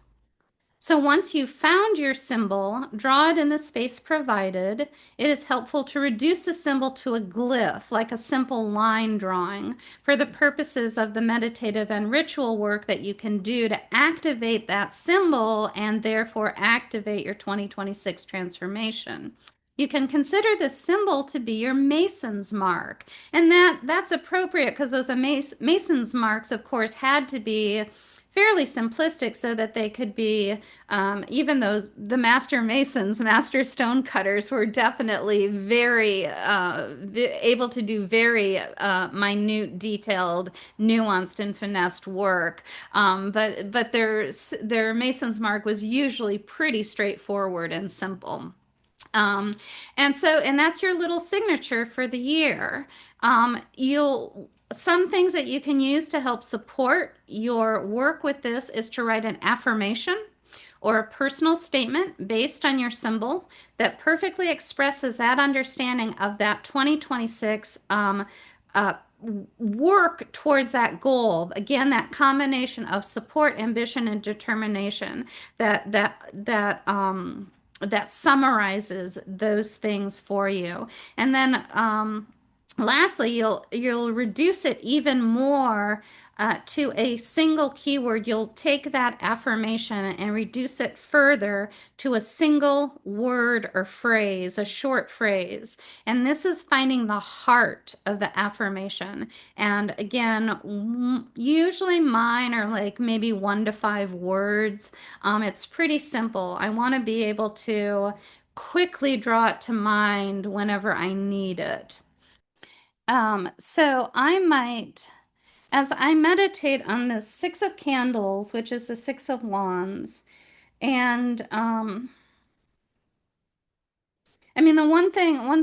So once you've found your symbol, draw it in the space provided. It is helpful to reduce the symbol to a glyph, like a simple line drawing, for the purposes of the meditative and ritual work that you can do to activate that symbol and therefore activate your 2026 transformation. You can consider this symbol to be your Mason's mark. And that's appropriate because those Mason's marks, of course, had to be fairly simplistic so that they could be even though the master masons, master stone cutters were definitely very able to do very minute, detailed, nuanced, and finessed work. But their mason's mark was usually pretty straightforward and simple. Um, and that's your little signature for the year. You'll Some things that you can use to help support your work with this is to write an affirmation or a personal statement based on your symbol that perfectly expresses that understanding of that 2026 uh, work towards that goal. Again, that combination of support, ambition, and determination that summarizes those things for you. And then lastly, you'll reduce it even more to a single keyword. You'll take that affirmation and reduce it further to a single word or phrase, a short phrase. And this is finding the heart of the affirmation. And again, usually mine are like maybe 1 to 5 words. It's pretty simple. I want to be able to quickly draw it to mind whenever I need it. So I might, as I meditate on the Six of Candles, which is the Six of Wands, and I mean the one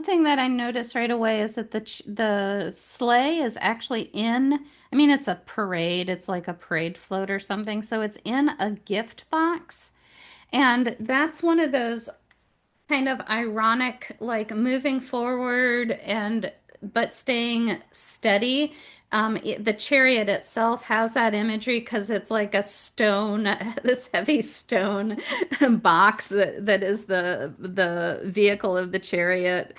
thing that I noticed right away is that the sleigh is actually in. I mean, it's a parade. It's like a parade float or something. So it's in a gift box, and that's one of those kind of ironic, like moving forward and but staying steady. The chariot itself has that imagery because it's like a stone, this heavy stone box that is the vehicle of the chariot.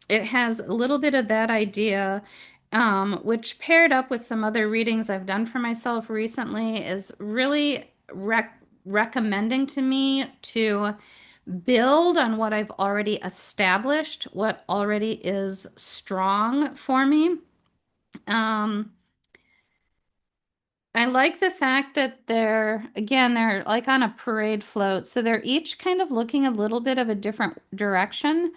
It has a little bit of that idea, which paired up with some other readings I've done for myself recently is really recommending to me to build on what I've already established, what already is strong for me. Um, I like the fact that they're like on a parade float. So they're each kind of looking a little bit of a different direction.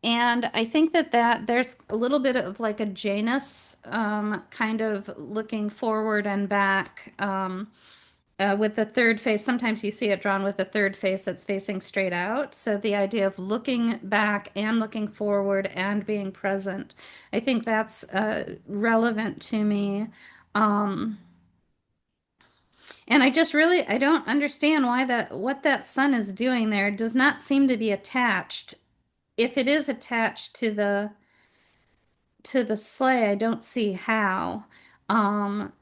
And I think that there's a little bit of like a Janus kind of looking forward and back. With the third face, sometimes you see it drawn with the third face that's facing straight out. So the idea of looking back and looking forward and being present, I think that's relevant to me. Um, and I don't understand what that sun is doing there. It does not seem to be attached. If it is attached to the sleigh, I don't see how. Um,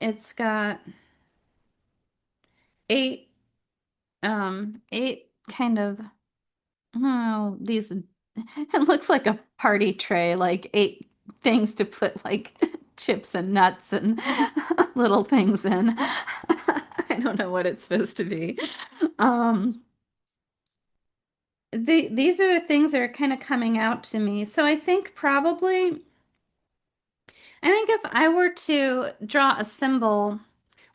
it's got eight eight kind of. Oh, these, it looks like a party tray, like 8 things to put like chips and nuts and little things in. I don't know what it's supposed to be. Um, these are the things that are kind of coming out to me. So I think if I were to draw a symbol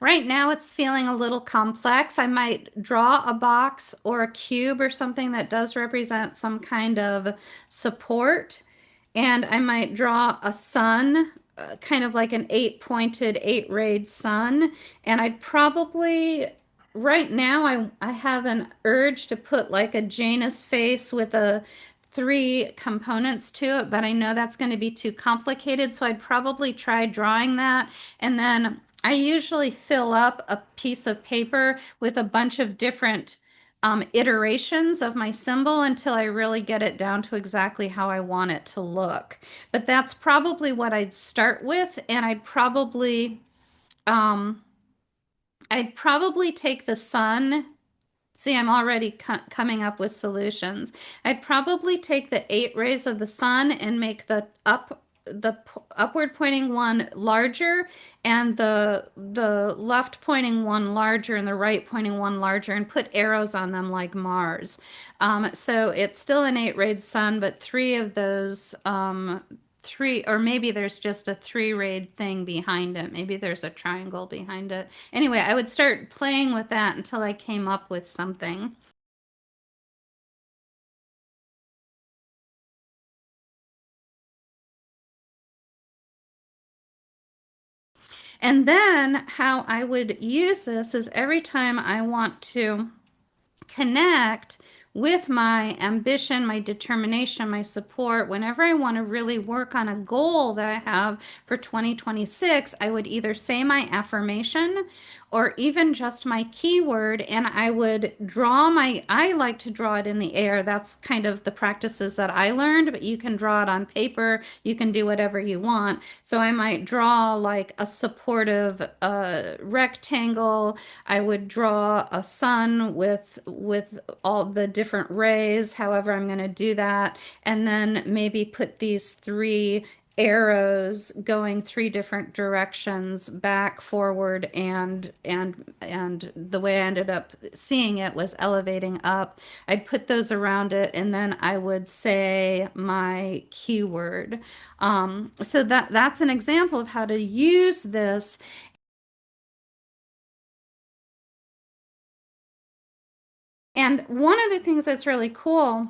Right now, it's feeling a little complex. I might draw a box or a cube or something that does represent some kind of support. And I might draw a sun, kind of like an eight-pointed, eight-rayed sun. And I'd probably, right now, I have an urge to put like a Janus face with a three components to it, but I know that's going to be too complicated. So I'd probably try drawing that. And then I usually fill up a piece of paper with a bunch of different iterations of my symbol until I really get it down to exactly how I want it to look. But that's probably what I'd start with, and um, I'd probably take the sun. See, I'm already coming up with solutions. I'd probably take the eight rays of the sun and make the upward pointing one larger and the left pointing one larger and the right pointing one larger and put arrows on them like Mars. So it's still an eight-rayed sun, but three of those three, or maybe there's just a three-rayed thing behind it. Maybe there's a triangle behind it. Anyway, I would start playing with that until I came up with something. And then how I would use this is every time I want to connect with my ambition, my determination, my support. Whenever I want to really work on a goal that I have for 2026, I would either say my affirmation or even just my keyword, and I would draw I like to draw it in the air. That's kind of the practices that I learned, but you can draw it on paper. You can do whatever you want. So I might draw like a supportive rectangle. I would draw a sun with all the different rays, however I'm going to do that, and then maybe put these three arrows going three different directions, back, forward, and the way I ended up seeing it was elevating up. I'd put those around it, and then I would say my keyword. So that's an example of how to use this. And one of the things that's really cool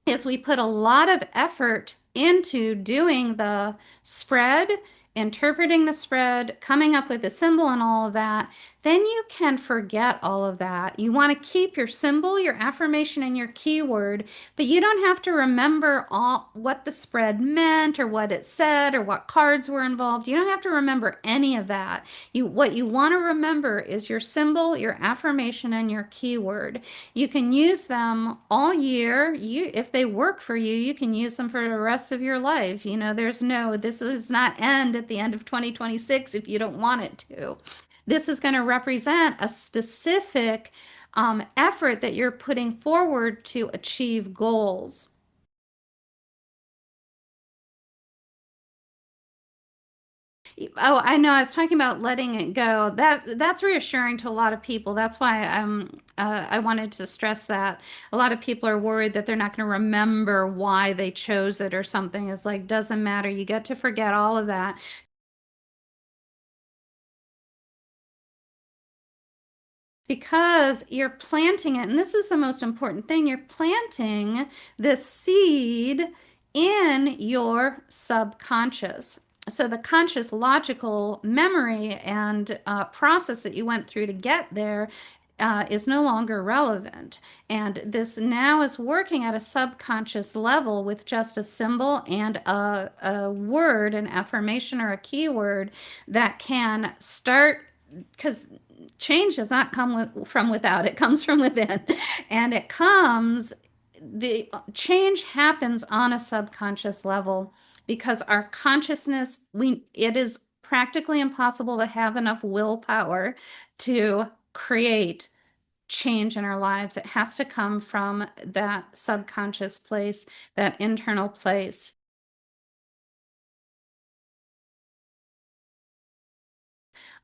is we put a lot of effort into doing the spread, interpreting the spread, coming up with a symbol and all of that. Then you can forget all of that. You want to keep your symbol, your affirmation, and your keyword, but you don't have to remember all what the spread meant or what it said or what cards were involved. You don't have to remember any of that. What you want to remember is your symbol, your affirmation, and your keyword. You can use them all year. If they work for you, you can use them for the rest of your life. This does not end at the end of 2026 if you don't want it to. This is going to represent a specific effort that you're putting forward to achieve goals. Oh, I know. I was talking about letting it go. That's reassuring to a lot of people. That's why I wanted to stress that. A lot of people are worried that they're not going to remember why they chose it or something. It's like doesn't matter. You get to forget all of that because you're planting it. And this is the most important thing. You're planting this seed in your subconscious. So the conscious logical memory and process that you went through to get there is no longer relevant. And this now is working at a subconscious level with just a symbol and a word, an affirmation or a keyword that can start, because change does not come from without, it comes from within. And the change happens on a subconscious level because our consciousness, it is practically impossible to have enough willpower to create change in our lives. It has to come from that subconscious place, that internal place.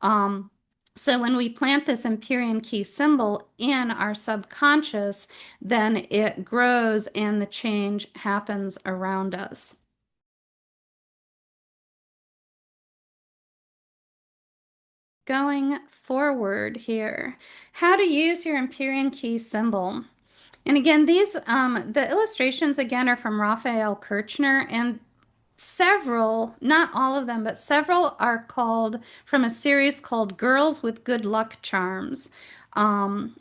Um, so when we plant this Empyrean Key symbol in our subconscious, then it grows and the change happens around us. going forward here, how to use your Empyrean Key symbol. And again, the illustrations again are from Raphael Kirchner, and several, not all of them, but several are called from a series called Girls with Good Luck Charms. And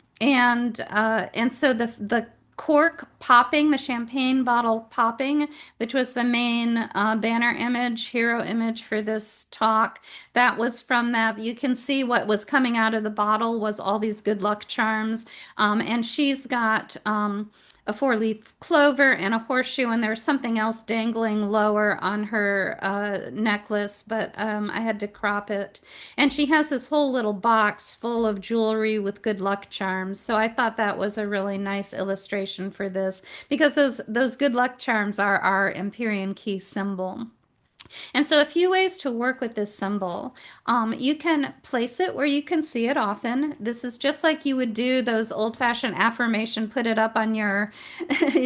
so the cork popping, the champagne bottle popping, which was the main banner image, hero image for this talk, that was from that. You can see what was coming out of the bottle was all these good luck charms. And she's got a four-leaf clover and a horseshoe, and there's something else dangling lower on her necklace, but I had to crop it. And she has this whole little box full of jewelry with good luck charms. So I thought that was a really nice illustration for this because those good luck charms are our Empyrean Key symbol. And so a few ways to work with this symbol. You can place it where you can see it often. This is just like you would do those old-fashioned affirmation, put it up on your,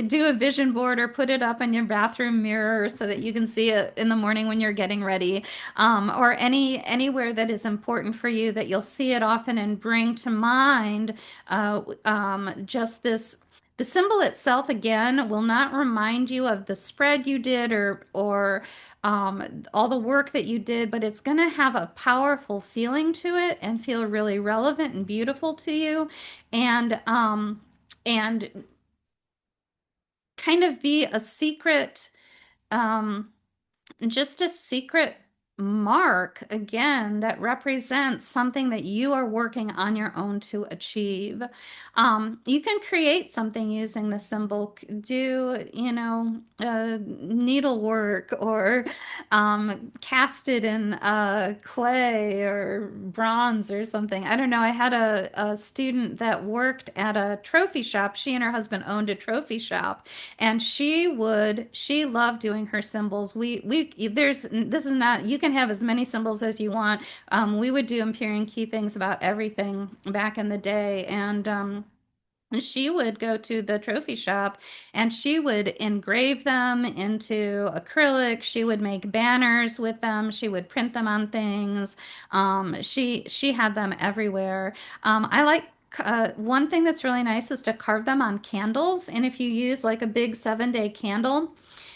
do a vision board or put it up on your bathroom mirror so that you can see it in the morning when you're getting ready, or anywhere that is important for you that you'll see it often and bring to mind just this. The symbol itself, again, will not remind you of the spread you did or all the work that you did, but it's going to have a powerful feeling to it and feel really relevant and beautiful to you, and kind of be a secret, um, just a secret mark again that represents something that you are working on your own to achieve. You can create something using the symbol, do, needlework or cast it in clay or bronze or something. I don't know. I had a student that worked at a trophy shop. She and her husband owned a trophy shop, and she loved doing her symbols. This is not, you can have as many symbols as you want. We would do Empyrean Key things about everything back in the day, and she would go to the trophy shop and she would engrave them into acrylic. She would make banners with them. She would print them on things. She had them everywhere. I like one thing that's really nice is to carve them on candles. And if you use like a big 7-day candle,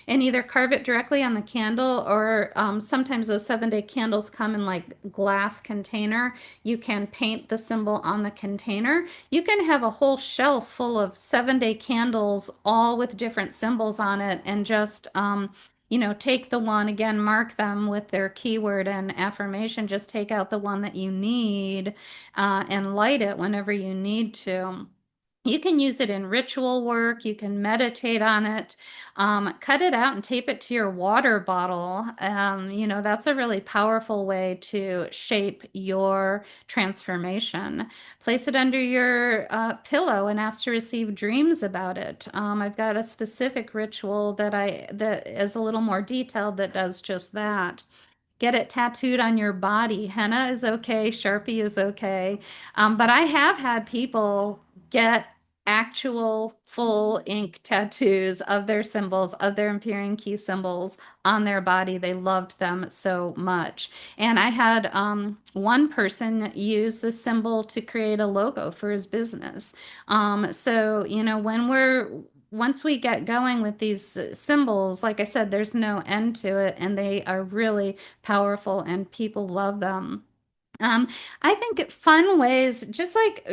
and either carve it directly on the candle or sometimes those 7-day candles come in like glass container. You can paint the symbol on the container. You can have a whole shelf full of 7-day candles, all with different symbols on it, and just take the one, again, mark them with their keyword and affirmation. Just take out the one that you need and light it whenever you need to. You can use it in ritual work. You can meditate on it. Cut it out and tape it to your water bottle. That's a really powerful way to shape your transformation. Place it under your pillow and ask to receive dreams about it. I've got a specific ritual that is a little more detailed that does just that. Get it tattooed on your body. Henna is okay, Sharpie is okay. But I have had people get actual full ink tattoos of their symbols, of their Empyrean Key symbols on their body. They loved them so much. And I had one person use the symbol to create a logo for his business. So, once we get going with these symbols, like I said, there's no end to it, and they are really powerful and people love them. Um, I think fun ways, just like,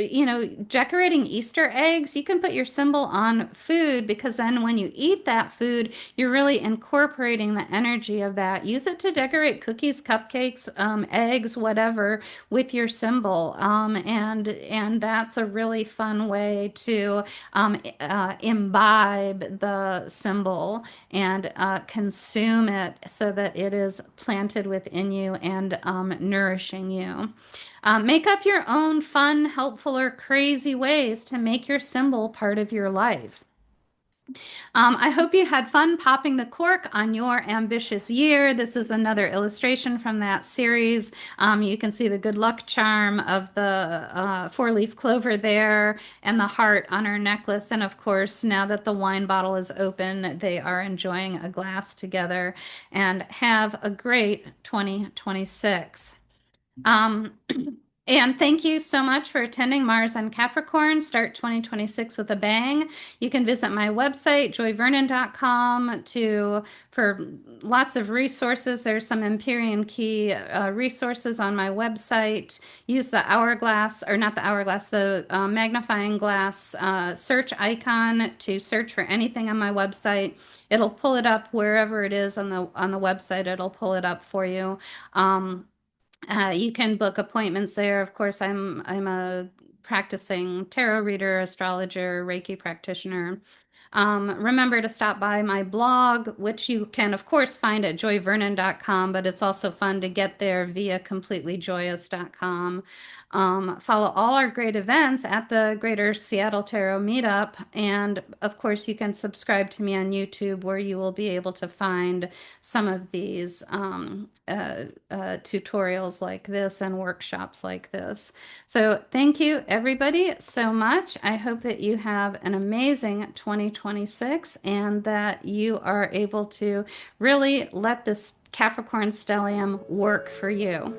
decorating Easter eggs, you can put your symbol on food because then when you eat that food, you're really incorporating the energy of that. Use it to decorate cookies, cupcakes, eggs, whatever, with your symbol. And that's a really fun way to imbibe the symbol and consume it so that it is planted within you and nourishing you. Make up your own fun, helpful, or crazy ways to make your symbol part of your life. I hope you had fun popping the cork on your ambitious year. This is another illustration from that series. You can see the good luck charm of the four-leaf clover there and the heart on her necklace. And of course, now that the wine bottle is open, they are enjoying a glass together. And have a great 2026. Um, And thank you so much for attending Mars and Capricorn. Start 2026 with a bang. You can visit my website, joyvernon.com, for lots of resources. There's some Empyrean Key resources on my website. Use the hourglass, or not the hourglass, the magnifying glass search icon to search for anything on my website. It'll pull it up wherever it is on the website. It'll pull it up for you. You can book appointments there. Of course, I'm a practicing tarot reader, astrologer, Reiki practitioner. Remember to stop by my blog, which you can, of course, find at joyvernon.com, but it's also fun to get there via completelyjoyous.com. Follow all our great events at the Greater Seattle Tarot Meetup. And of course, you can subscribe to me on YouTube, where you will be able to find some of these tutorials like this and workshops like this. So thank you, everybody, so much. I hope that you have an amazing 2026 and that you are able to really let this Capricorn stellium work for you.